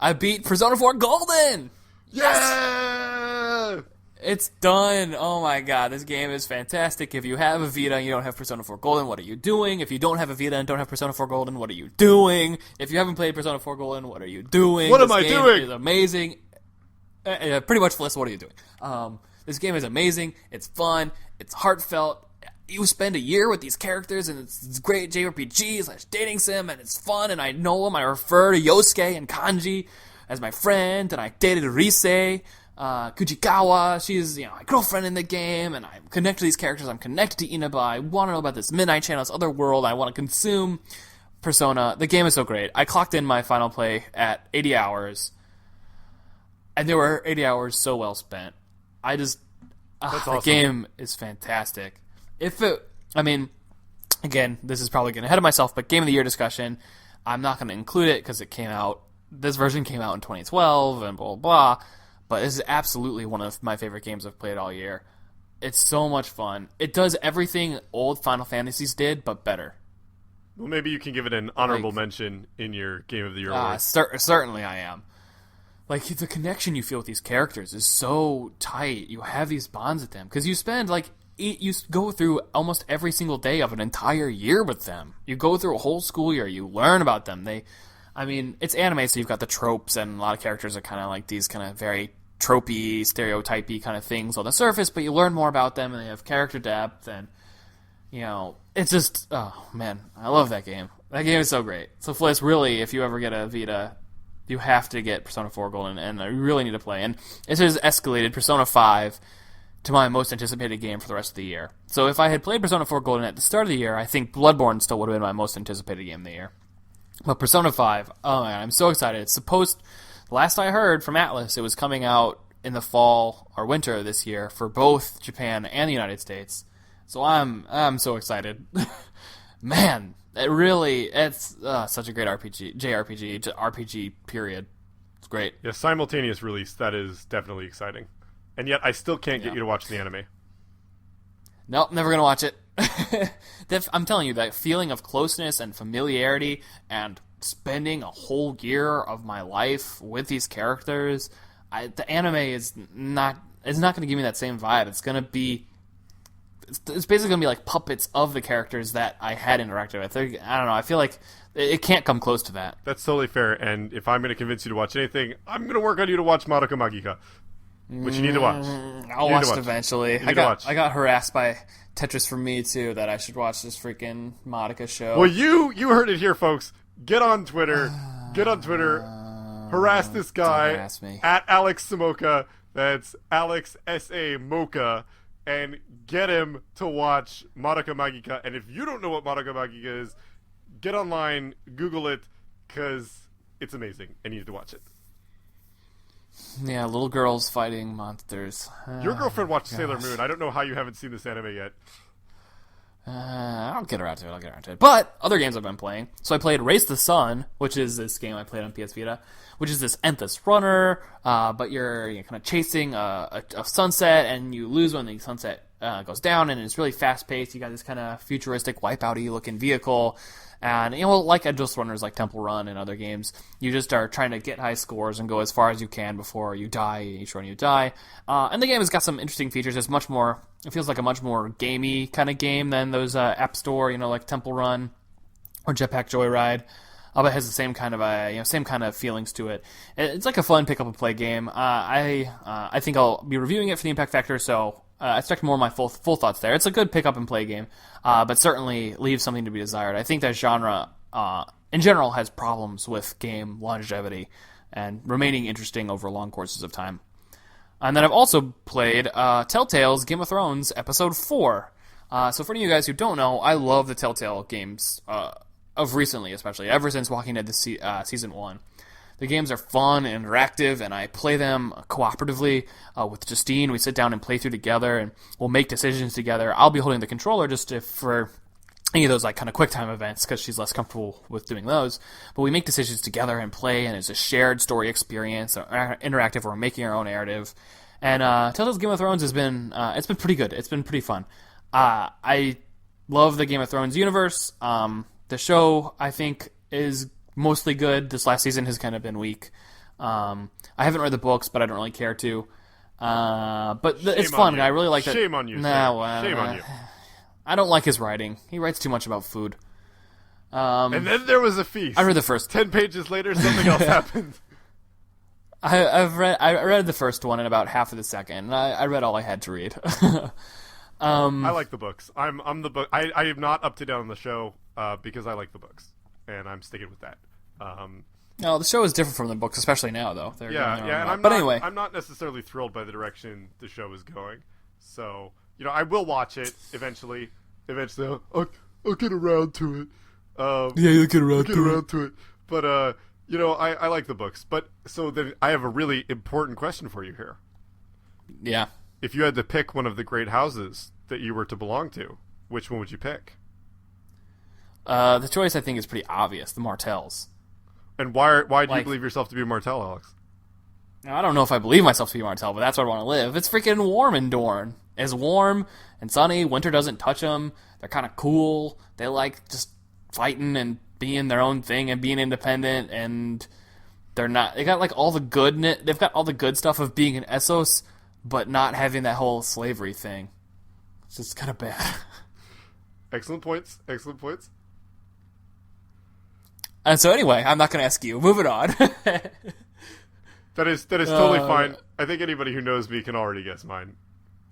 I beat Persona 4 Golden! Yes! Yeah! It's done. Oh my god, this game is fantastic. If you have a Vita and you don't have Persona 4 Golden, what are you doing? If you don't have a Vita and don't have Persona 4 Golden, what are you doing? If you haven't played Persona 4 Golden, what are you doing? What am I doing? This game is amazing. Pretty much, Fliss, what are you doing? This game is amazing. It's fun. It's heartfelt. You spend a year with these characters, and it's great JRPG / dating sim, and it's fun, and I know them. I refer to Yosuke and Kanji as my friend, and I dated Rise, Kujikawa. She's, my girlfriend in the game, and I'm connected to these characters. I'm connected to Inaba. I want to know about this Midnight Channel, this other world. I want to consume Persona. The game is so great. I clocked in my final play at 80 hours, and there were 80 hours so well spent. That's awesome. The game is fantastic. Again, this is probably getting ahead of myself, but Game of the Year discussion, I'm not going to include it because this version came out in 2012 and blah, blah, blah, but this is absolutely one of my favorite games I've played all year. It's so much fun. It does everything old Final Fantasies did, but better. Well, maybe you can give it an honorable mention in your Game of the Year award. Certainly I am. The connection you feel with these characters is so tight. You have these bonds with them because you spend, you go through almost every single day of an entire year with them. You go through a whole school year. You learn about them. It's anime, so you've got the tropes, and a lot of characters are kind of these kind of very tropey, stereotypy kind of things on the surface, but you learn more about them, and they have character depth, and, it's just, oh, man, I love that game. That game is so great. So, Fliss, really, if you ever get a Vita, you have to get Persona 4 Golden, and you really need to play. And it has escalated Persona 5 to my most anticipated game for the rest of the year. So if I had played Persona 4 Golden at the start of the year, I think Bloodborne still would have been my most anticipated game of the year. But Persona 5, oh man, I'm so excited. It's last I heard from Atlas, it was coming out in the fall or winter this year for both Japan and the United States. So I'm so excited. Man, it's such a great RPG period. It's great. Yeah, simultaneous release, that is definitely exciting. And yet, I still can't get you to watch the anime. Nope, never gonna watch it. I'm telling you, that feeling of closeness and familiarity and spending a whole year of my life with these characters, the anime is not gonna give me that same vibe. It's basically gonna be like puppets of the characters that I had interacted with. I don't know, I feel like it can't come close to that. That's totally fair, and if I'm gonna convince you to watch anything, I'm gonna work on you to watch Madoka Magica. Which you need to watch. I'll watch it eventually. I got harassed by Tetris for me too that I should watch this freaking Madoka show. Well, you heard it here, folks. Get on Twitter. Harass this guy harass me. at Alex Samocha. That's Alex S.A. Mocha. And get him to watch Madoka Magica. And if you don't know what Madoka Magica is, get online, Google it, because it's amazing, and you need to watch it. Yeah, little girls fighting monsters. Your girlfriend watched Sailor Moon. I don't know how you haven't seen this anime yet. I'll get around to it. But other games I've been playing. So I played Race the Sun, which is this game I played on PS Vita, which is this endless runner, but you're kind of chasing a sunset, and you lose when the sunset goes down, and it's really fast-paced. You got this kind of futuristic, wipeout-y looking vehicle. And, like endless runners like Temple Run and other games, you just are trying to get high scores and go as far as you can before you die, each run you die. And the game has got some interesting features. It feels like a much more gamey kind of game than those App Store, like Temple Run or Jetpack Joyride. But it has the same kind of feelings to it. It's like a fun pick up and play game. I think I'll be reviewing it for the Impact Factor, so I expect more of my full thoughts there. It's a good pick up and play game, but certainly leaves something to be desired. I think that genre, in general, has problems with game longevity and remaining interesting over long courses of time. And then I've also played Telltale's Game of Thrones Episode 4. So for any of you guys who don't know, I love the Telltale games of recently, especially, ever since Walking Dead Season 1. The games are fun and interactive, and I play them cooperatively with Justine. We sit down and play through together, and we'll make decisions together. I'll be holding the controller just for any of those kind of QuickTime events, because she's less comfortable with doing those. But we make decisions together and play, and it's a shared story experience, interactive, where we're making our own narrative. And Telltale's Game of Thrones has been it's been pretty good. It's been pretty fun. I love the Game of Thrones universe. The show, I think, is mostly good. This last season has kind of been weak. I haven't read the books, but I don't really care to. But it's fun, and I really like that. Shame on you, Shame on you. I don't like his writing. He writes too much about food. And then there was a feast. I read the first. 10 pages later, something else happened. I read the first one and about half of the second. And I read all I had to read. I like the books. I'm the book. I am not up to date on the show because I like the books, and I'm sticking with that. No, the show is different from the books, especially now, though. And anyway, I'm not necessarily thrilled by the direction the show is going. So, I will watch it eventually. Eventually, I'll get around to it. You'll get around to it. But I like the books. But so then I have a really important question for you here. Yeah. If you had to pick one of the great houses that you were to belong to, which one would you pick? The choice, I think, is pretty obvious. The Martells. And why do you believe yourself to be a Martell, Alex? Now, I don't know if I believe myself to be a Martell, but that's where I want to live. It's freaking warm in Dorne. It's warm and sunny. Winter doesn't touch them. They're kind of cool. They like just fighting and being their own thing and being independent. And they're not. They got all the good. They've got all the good stuff of being an Essos, but not having that whole slavery thing. It's just kind of bad. Excellent points. And so anyway, I'm not going to ask you. Moving on. That is totally fine. I think anybody who knows me can already guess mine.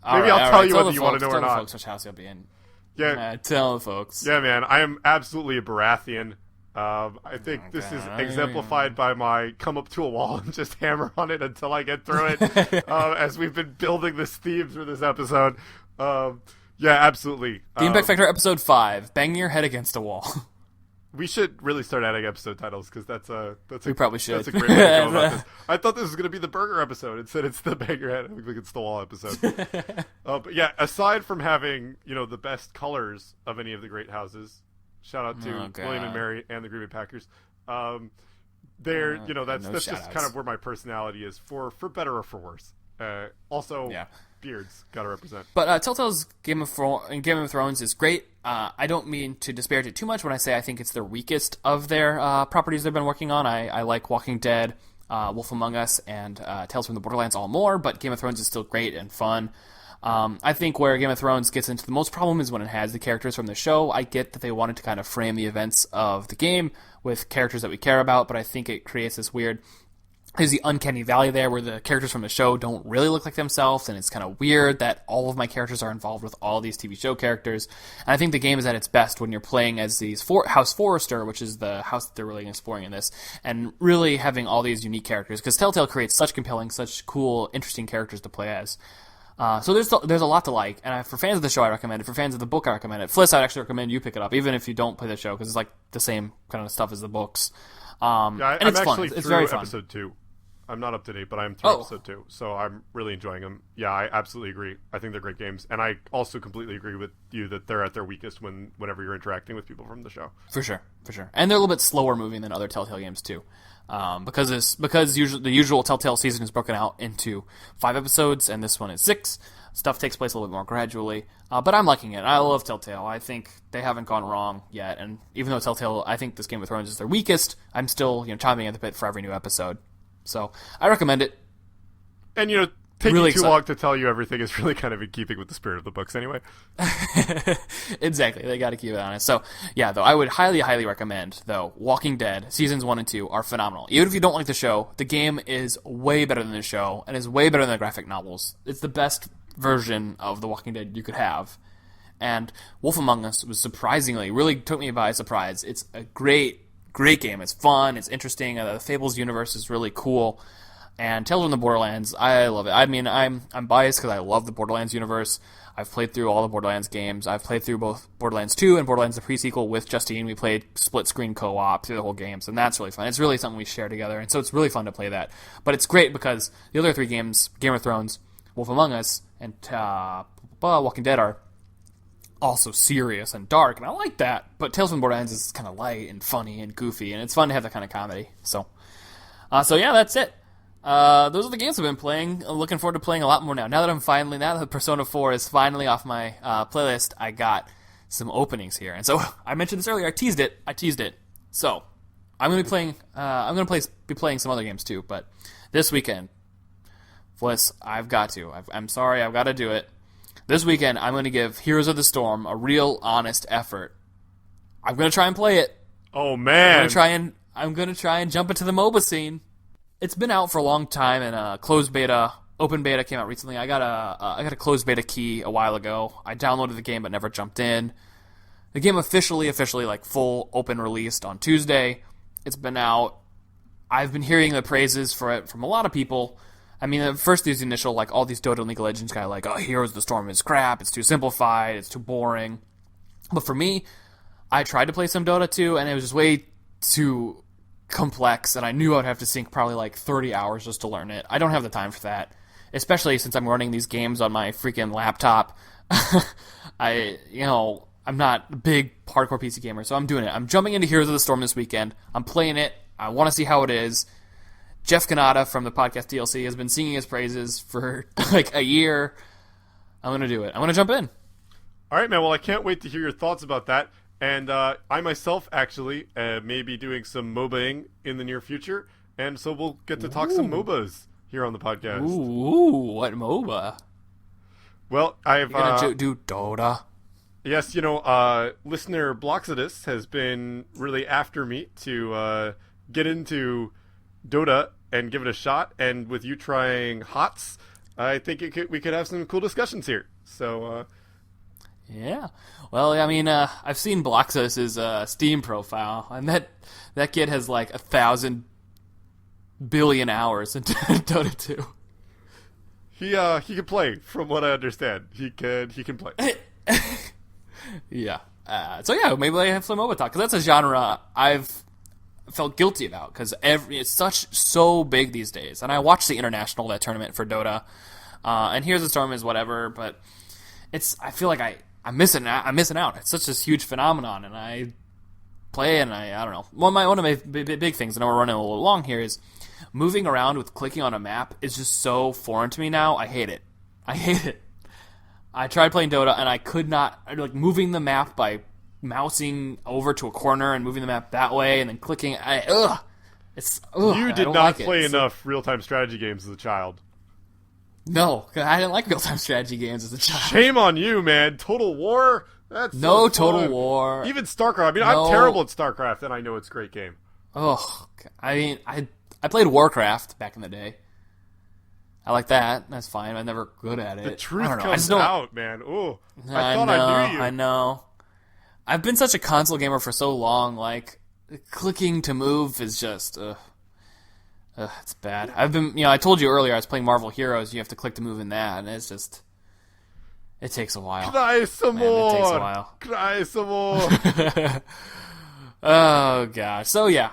Maybe Right, I'll tell you tell whether you want to know or not. Tell not. the folks which house you'll be in. Yeah. Tell the folks. Yeah, man. I am absolutely a Baratheon. I think this is exemplified by my come up to a wall and just hammer on it until I get through it, as we've been building this theme through this episode. Yeah, absolutely. The Impact Factor Episode 5, Banging Your Head Against a Wall. We should really start adding episode titles, because we probably should. That's a great way to go about this. I thought this was going to be the burger episode. Instead, it's the Bang Your Head Against the Wall episode. But yeah, aside from having the best colors of any of the great houses, shout out to William and Mary and the Green Bay Packers. They're that's just kind of where my personality is, for better or for worse. Also, beards gotta represent. But Telltale's Game of Thrones is great. I don't mean to disparage it too much when I say I think it's their weakest of their properties they've been working on. I like Walking Dead, Wolf Among Us, and Tales from the Borderlands all more, but Game of Thrones is still great and fun. I think where Game of Thrones gets into the most problem is when it has the characters from the show. I get that they wanted to kind of frame the events of the game with characters that we care about, but I think it creates this weird there's the uncanny valley there where the characters from the show don't really look like themselves, and it's kind of weird that all of my characters are involved with all these TV show characters. And I think the game is at its best when you're playing as these House Forrester, which is the house that they're really exploring in this, and really having all these unique characters, because Telltale creates such compelling, such cool, interesting characters to play as. So there's a lot to like, and for fans of the show, I recommend it. For fans of the book, I recommend it. Fliss, I'd actually recommend you pick it up, even if you don't play the show, because it's like the same kind of stuff as the books. I'm it's actually fun. It's through very fun. episode 2. I'm not up to date, but I'm through episode 2, so I'm really enjoying them. Yeah, I absolutely agree. I think they're great games, and I also completely agree with you that they're at their weakest whenever you're interacting with people from the show. For sure. And they're a little bit slower moving than other Telltale games too, because usually the usual Telltale season is broken out into 5 episodes, and this one is 6. Stuff takes place a little bit more gradually, but I'm liking it. I love Telltale. I think they haven't gone wrong yet, and even though Telltale, I think this Game of Thrones is their weakest, I'm still chomping at the bit for every new episode. So I recommend it. And taking really too long to tell you everything is really kind of in keeping with the spirit of the books anyway. Exactly. They got to keep it honest. So, yeah, though, I would highly, highly recommend, though, Walking Dead, Seasons 1 and 2 are phenomenal. Even if you don't like the show, the game is way better than the show and is way better than the graphic novels. It's the best version of The Walking Dead you could have. And Wolf Among Us was surprisingly, really took me by surprise. It's a great game. It's fun. It's interesting. The Fables universe is really cool. And Tales from the Borderlands, I love it. I mean, I'm biased because I love the Borderlands universe. I've played through all the Borderlands games. I've played through both Borderlands 2 and Borderlands the pre-sequel with Justine. We played split-screen co-op through the whole games, and that's really fun. It's really something we share together, and so it's really fun to play that. But it's great because the other 3 games, Game of Thrones, Wolf Among Us, and Walking Dead, are also serious and dark, and I like that. But Tales from the Borderlands is kind of light and funny and goofy, and it's fun to have that kind of comedy. So yeah, that's it. Those are the games I've been playing. I'm looking forward to playing a lot more now. Now that Persona 4 is finally off my playlist, I got some openings here. And so I mentioned this earlier. I teased it. So I'm going to be playing. I'm going to be playing some other games too. But this weekend, Fliss, I've got to. I'm sorry, I've got to do it. This weekend, I'm going to give Heroes of the Storm a real, honest effort. I'm going to try and play it. Oh man! I'm going to try and jump into the MOBA scene. It's been out for a long time, and closed beta, open beta came out recently. I got a closed beta key a while ago. I downloaded the game but never jumped in. The game officially like full open released on Tuesday. It's been out. I've been hearing the praises for it from a lot of people. I mean, at first there's the initial, like, all these Dota and League of Legends guys like, oh, Heroes of the Storm is crap, it's too simplified, it's too boring. But for me, I tried to play some Dota 2, and it was just way too complex, and I knew I'd have to sink probably like 30 hours just to learn it. I don't have the time for that, especially since I'm running these games on my freaking laptop. I'm not a big hardcore PC gamer, so I'm doing it. I'm jumping into Heroes of the Storm this weekend. I'm playing it. I want to see how it is. Jeff Kanata from the podcast DLC has been singing his praises for like a year. I'm going to do it. I'm going to jump in. All right, man. Well, I can't wait to hear your thoughts about that. And I myself actually may be doing some MOBAing in the near future, and so we'll get to talk some MOBAs here on the podcast. Ooh, what MOBA? Well, I've... You're going to do Dota? Yes, listener Bloxidus has been really after me to get into Dota and give it a shot, and with you trying HOTS, I think we could have some cool discussions here. So... Yeah. Well, I mean, I've seen Bloxos' Steam profile, and that kid has like 1,000 billion hours into Dota 2. He can play, from what I understand. He can play. Yeah. So yeah, maybe I have some MOBA talk, because that's a genre I've felt guilty about, because it's so big these days. And I watched the international, that tournament for Dota, and Here's the Storm is whatever, but I feel like I'm missing out. It's such a huge phenomenon, and I play, and I don't know. One of my big things, and we're running a little long here, is moving around with clicking on a map is just so foreign to me now. I hate it. I tried playing Dota, and I could not, like, moving the map by mousing over to a corner and moving the map that way, and then clicking. You did not play enough real-time strategy games as a child. No, I didn't like real-time strategy games as a child. Shame on you, man. Total War? That's no Total War. Even StarCraft. I mean, I'm terrible at StarCraft, and I know it's a great game. Oh, I mean, I played Warcraft back in the day. I like that. That's fine. I'm never good at it. The truth comes out, man. Ooh, I thought know, I knew you. I know. I've been such a console gamer for so long. Like, clicking to move is just, it's bad. I've been, I told you earlier I was playing Marvel Heroes. You have to click to move in that, and it's just, it takes a while. Cry some more. It takes a while. Cry some more. Oh gosh. So yeah,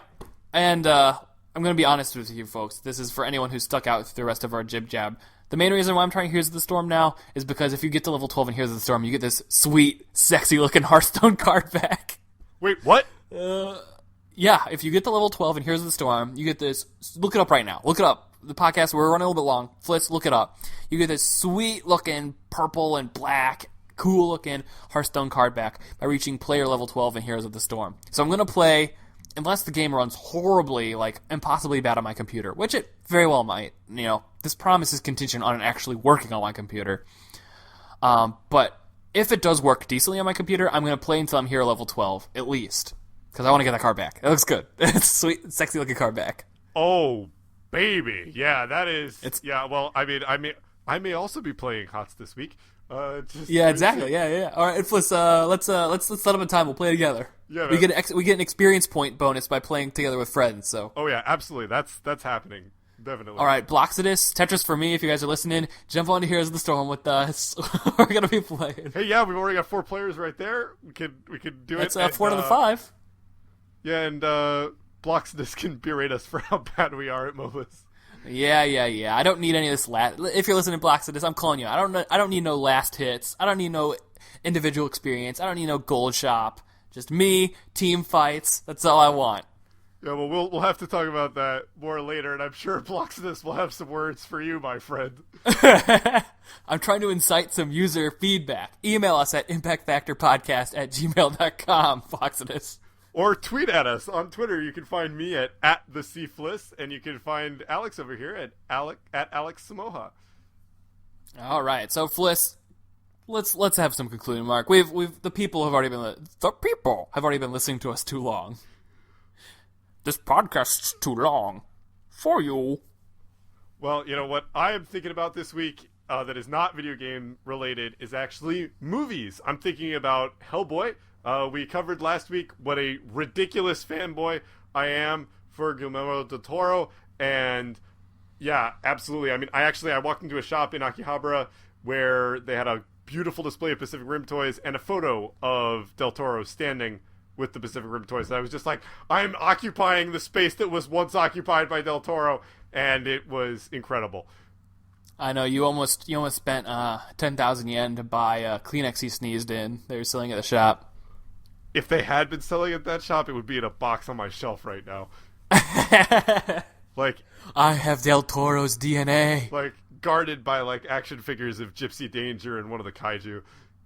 and I'm going to be honest with you folks. This is for anyone who's stuck out through the rest of our jib jab. The main reason why I'm trying Heroes of the Storm now is because if you get to level 12 in Heroes of the Storm, you get this sweet, sexy-looking Hearthstone card back. Wait, what? Yeah, if you get to level 12 in Heroes of the Storm, you get this... Look it up right now. Look it up. The podcast, we're running a little bit long. Fliss, look it up. You get this sweet-looking purple and black, cool-looking Hearthstone card back by reaching player level 12 in Heroes of the Storm. So I'm going to play... Unless the game runs horribly, like, impossibly bad on my computer, which it very well might. This promise is contingent on it actually working on my computer. But if it does work decently on my computer, I'm going to play until I'm hero level 12, at least. Because I want to get that card back. It looks good. It's a sweet, sexy-looking card back. Oh, baby. Yeah, that is... Yeah, well, I may also be playing HOTS this week. Yeah, exactly. Yeah. All right, Fliss, let's set up a time. We'll play together. Yeah, we get an experience point bonus by playing together with friends. So. Oh yeah, absolutely. That's happening. Definitely. All right, Blocksidus, Tetris for me. If you guys are listening, jump on to Heroes of the Storm with us. We're gonna be playing. Hey, yeah, we've already got 4 players right there. We could do it. That's 4 to the 5. Yeah, and Blocksidus can berate us for how bad we are at MOBAs. Yeah. I don't need any of this if you're listening to Blocksidus, I'm calling you. I don't need no last hits. I don't need no individual experience. I don't need no gold shop. Just me, team fights. That's all I want. Yeah, well, we'll have to talk about that more later, and I'm sure Blocksidus will have some words for you, my friend. I'm trying to incite some user feedback. Email us at impactfactorpodcast@gmail.com, Blocksidus. Or tweet at us on Twitter. You can find me at @thecfliss, and you can find Alex over here at Alex Samocha. All right, so Fliss, let's have some concluding remark. The people have already been listening to us too long. This podcast's too long for you. Well, you know what I am thinking about this week that is not video game related is actually movies. I'm thinking about Hellboy. We covered last week what a ridiculous fanboy I am for Guillermo del Toro, and yeah, absolutely. I mean, I walked into a shop in Akihabara where they had a beautiful display of Pacific Rim toys and a photo of Del Toro standing with the Pacific Rim toys. And I was just like, I'm occupying the space that was once occupied by Del Toro, and it was incredible. I know, you almost spent 10,000 yen to buy a Kleenex he sneezed in. They were selling at the shop. If they had been selling at that shop, it would be in a box on my shelf right now. Like, I have Del Toro's DNA. Like, guarded by, like, action figures of Gypsy Danger and one of the kaiju.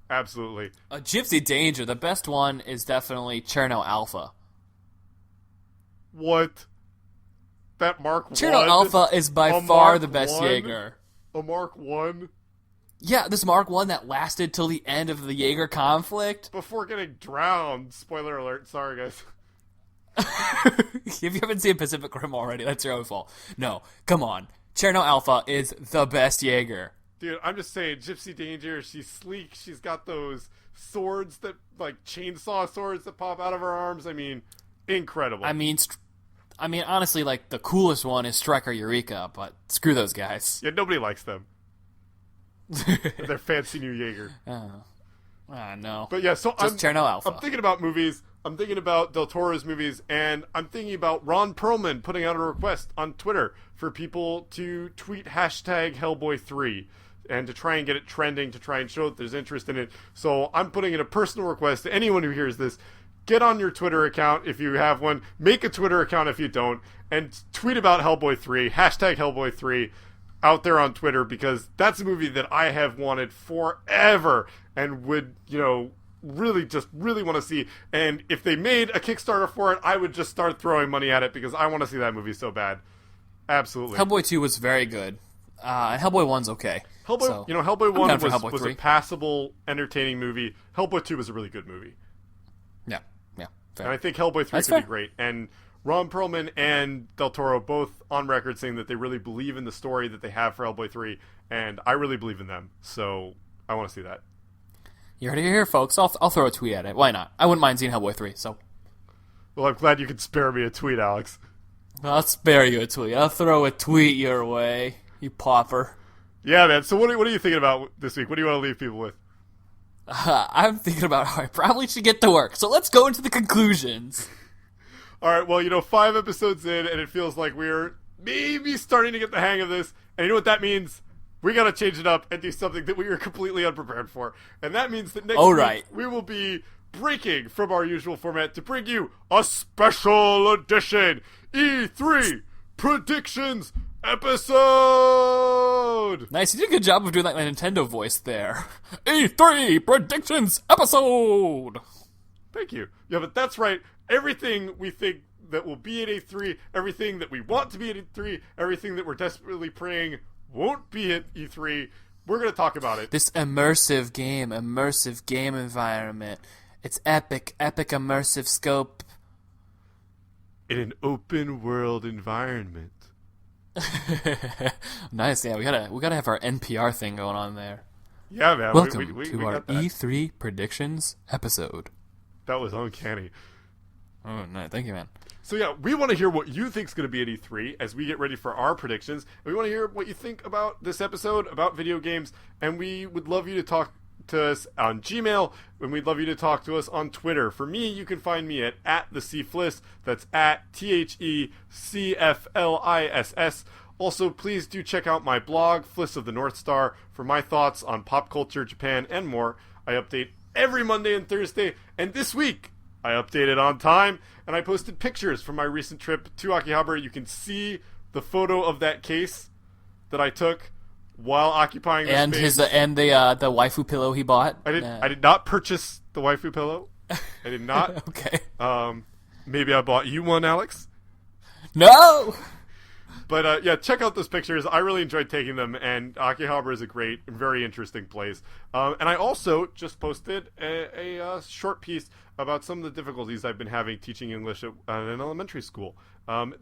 Absolutely. Gypsy Danger, the best one is definitely Cherno Alpha. What? That Mark 1? Cherno Alpha is by far the best Jaeger. A Mark 1? Yeah, this Mark 1 that lasted till the end of the Jaeger conflict. Before getting drowned. Spoiler alert. Sorry, guys. If you haven't seen Pacific Rim already, that's your own fault. No, come on. Cherno Alpha is the best Jaeger. Dude, I'm just saying, Gypsy Danger, she's sleek. She's got those swords that, like, chainsaw swords that pop out of her arms. I mean, incredible. I mean, honestly, like, the coolest one is Striker Eureka, but screw those guys. Yeah, nobody likes them. Their fancy new Jaeger. No. But yeah, so Cherno Alpha. I'm thinking about movies. I'm thinking about Del Toro's movies, and I'm thinking about Ron Perlman putting out a request on Twitter for people to tweet #Hellboy3 and to try and get it trending, to try and show that there's interest in it. So I'm putting in a personal request to anyone who hears this. Get on your Twitter account if you have one. Make a Twitter account if you don't. And tweet about Hellboy 3, #Hellboy 3, out there on Twitter, because that's a movie that I have wanted forever and would, really want to see. And if they made a Kickstarter for it, I would just start throwing money at it because I want to see that movie so bad. Absolutely. Hellboy 2 was very good. And Hellboy 1's okay. Hellboy 1 was a passable, entertaining movie. Hellboy 2 was a really good movie. Yeah, fair. And I think Hellboy 3 could be great. And Ron Perlman and Del Toro both on record saying that they really believe in the story that they have for Hellboy 3, and I really believe in them, so I want to see that. You heard it here, folks. I'll throw a tweet at it. Why not? I wouldn't mind seeing Hellboy 3, so... Well, I'm glad you could spare me a tweet, Alex. I'll spare you a tweet. I'll throw a tweet your way, you pauper. Yeah, man. So what are you thinking about this week? What do you want to leave people with? I'm thinking about how I probably should get to work, so let's go into the conclusions. All right, well, 5 episodes in, and it feels like we're maybe starting to get the hang of this. And you know what that means? We got to change it up and do something that we are completely unprepared for. And that means that next week we will be breaking from our usual format to bring you a special edition E3 Predictions episode! Nice, you did a good job of doing that Nintendo voice there. E3 Predictions episode! Thank you. Yeah, but that's right. Everything we think that will be at E3, everything that we want to be at E3, everything that we're desperately praying won't be at E3, we're going to talk about it. This immersive game environment. It's epic immersive scope. In an open world environment. Nice, yeah, we gotta have our NPR thing going on there. Yeah, man. Welcome we to our E3 Predictions episode. That was uncanny. Oh, no, thank you, man. So yeah, we want to hear what you think is going to be at E3 as we get ready for our predictions. And we want to hear what you think about this episode, about video games, and we would love you to talk to us on Gmail, and we'd love you to talk to us on Twitter. For me, you can find me at @thecfliss. That's at THECFLISS. Also, please do check out my blog, Fliss of the North Star, for my thoughts on pop culture, Japan, and more. I update every Monday and Thursday, and this week I updated on time, and I posted pictures from my recent trip to Akihabara. You can see the photo of that case that I took while occupying the space. And the waifu pillow he bought. I did not purchase the waifu pillow. I did not. Okay. Maybe I bought you one, Alex. No. But yeah, check out those pictures. I really enjoyed taking them, and Akihabara is a great, very interesting place. And I also just posted a short piece about some of the difficulties I've been having teaching English at an elementary school. And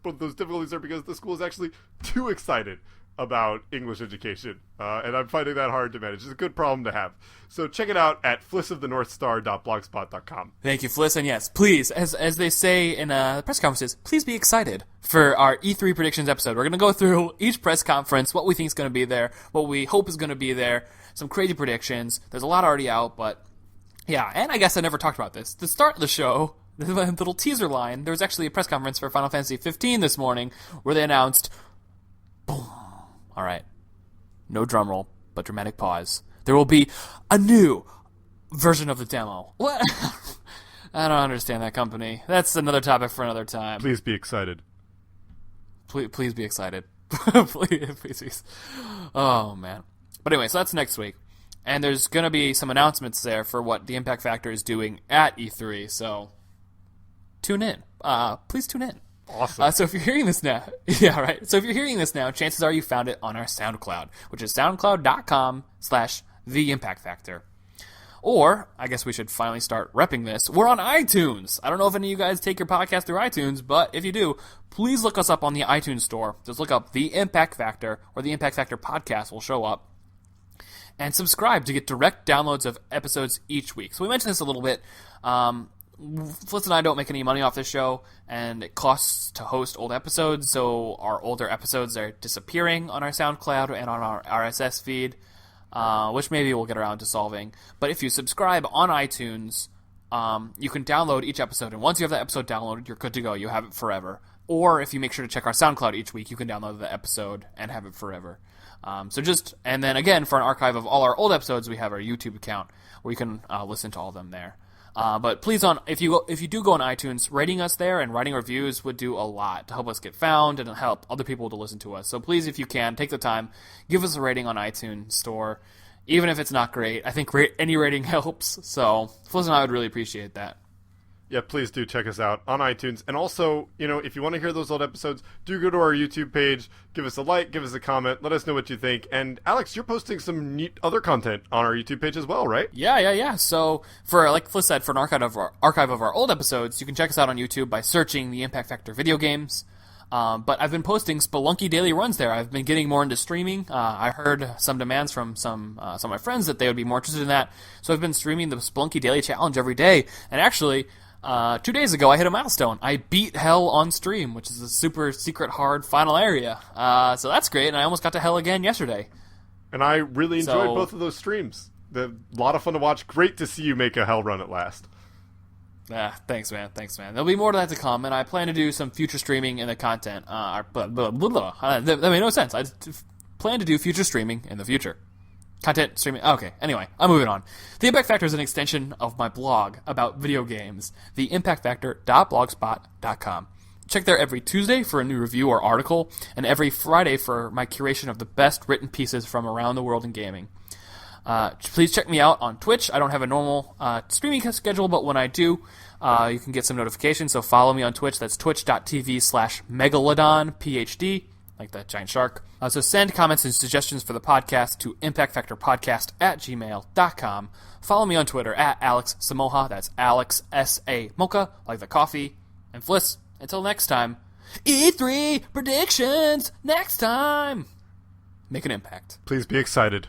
those difficulties are because the school is actually too excited about English education, and I'm finding that hard to manage. It's a good problem to have. So check it out at flissofthenorthstar.blogspot.com. Thank you, Fliss, and yes, please, as they say in press conferences, please be excited for our E3 predictions episode. We're going to go through each press conference, what we think is going to be there, what we hope is going to be there, some crazy predictions. There's a lot already out, but yeah, and I guess I never talked about this. The start of the show, the little teaser line, there was actually a press conference for Final Fantasy 15 this morning where they announced, boom. All right, no drum roll, but dramatic pause. There will be a new version of the demo. What? I don't understand that company. That's another topic for another time. Please be excited. Please be excited. please. Oh, man. But anyway, so that's next week. And there's going to be some announcements there for what the Impact Factor is doing at E3, so tune in. Please tune in. Awesome. So if you're hearing this now, yeah, right. So if you're hearing this now, chances are you found it on our SoundCloud, which is soundcloud.com/theimpactfactor. Or, I guess we should finally start repping this. We're on iTunes. I don't know if any of you guys take your podcast through iTunes, but if you do, please look us up on the iTunes store. Just look up The Impact Factor, or The Impact Factor Podcast will show up. And subscribe to get direct downloads of episodes each week. So we mentioned this a little bit. Fliss and I don't make any money off this show, and it costs to host old episodes, so our older episodes are disappearing on our SoundCloud and on our RSS feed, which maybe we'll get around to solving. But if you subscribe on iTunes, you can download each episode, and once you have that episode downloaded, you're good to go. You have it forever. Or if you make sure to check our SoundCloud each week, you can download the episode and have it forever. And then again, for an archive of all our old episodes, we have our YouTube account where you can listen to all of them there. But please, if you do go on iTunes, rating us there and writing reviews would do a lot to help us get found and help other people to listen to us. So please, if you can, take the time, give us a rating on iTunes Store, even if it's not great. I think any rating helps. So Fliss and I would really appreciate that. Yeah, please do check us out on iTunes. And also, if you want to hear those old episodes, do go to our YouTube page, give us a like, give us a comment, let us know what you think. And Alex, you're posting some neat other content on our YouTube page as well, right? Yeah. So, like Fliss said, for an archive of our old episodes, you can check us out on YouTube by searching the Impact Factor video games. But I've been posting Spelunky daily runs there. I've been getting more into streaming. I heard some demands from some of my friends that they would be more interested in that. So I've been streaming the Spelunky Daily Challenge every day. And actually, 2 days ago, I hit a milestone. I beat Hell on stream, which is a super secret hard final area. So that's great, and I almost got to Hell again yesterday. And I really enjoyed both of those streams. They're a lot of fun to watch. Great to see you make a Hell run at last. Thanks, man. There'll be more to that to come, and I plan to do some future streaming in the content. That made no sense. I plan to do future streaming in the future. Content streaming. Okay, anyway, I'm moving on. The Impact Factor is an extension of my blog about video games, the impactfactor.blogspot.com. Check there every Tuesday for a new review or article, and every Friday for my curation of the best written pieces from around the world in gaming. Please check me out on Twitch. I don't have a normal streaming schedule, but when I do, you can get some notifications, so follow me on Twitch. That's twitch.tv/megalodon, PhD, like that giant shark. So send comments and suggestions for the podcast to impactfactorpodcast@gmail.com. Follow me on Twitter at Alex Samocha. That's Alex S-A-Mocha, like the coffee. And Fliss, until next time, E3 predictions next time. Make an impact. Please be excited.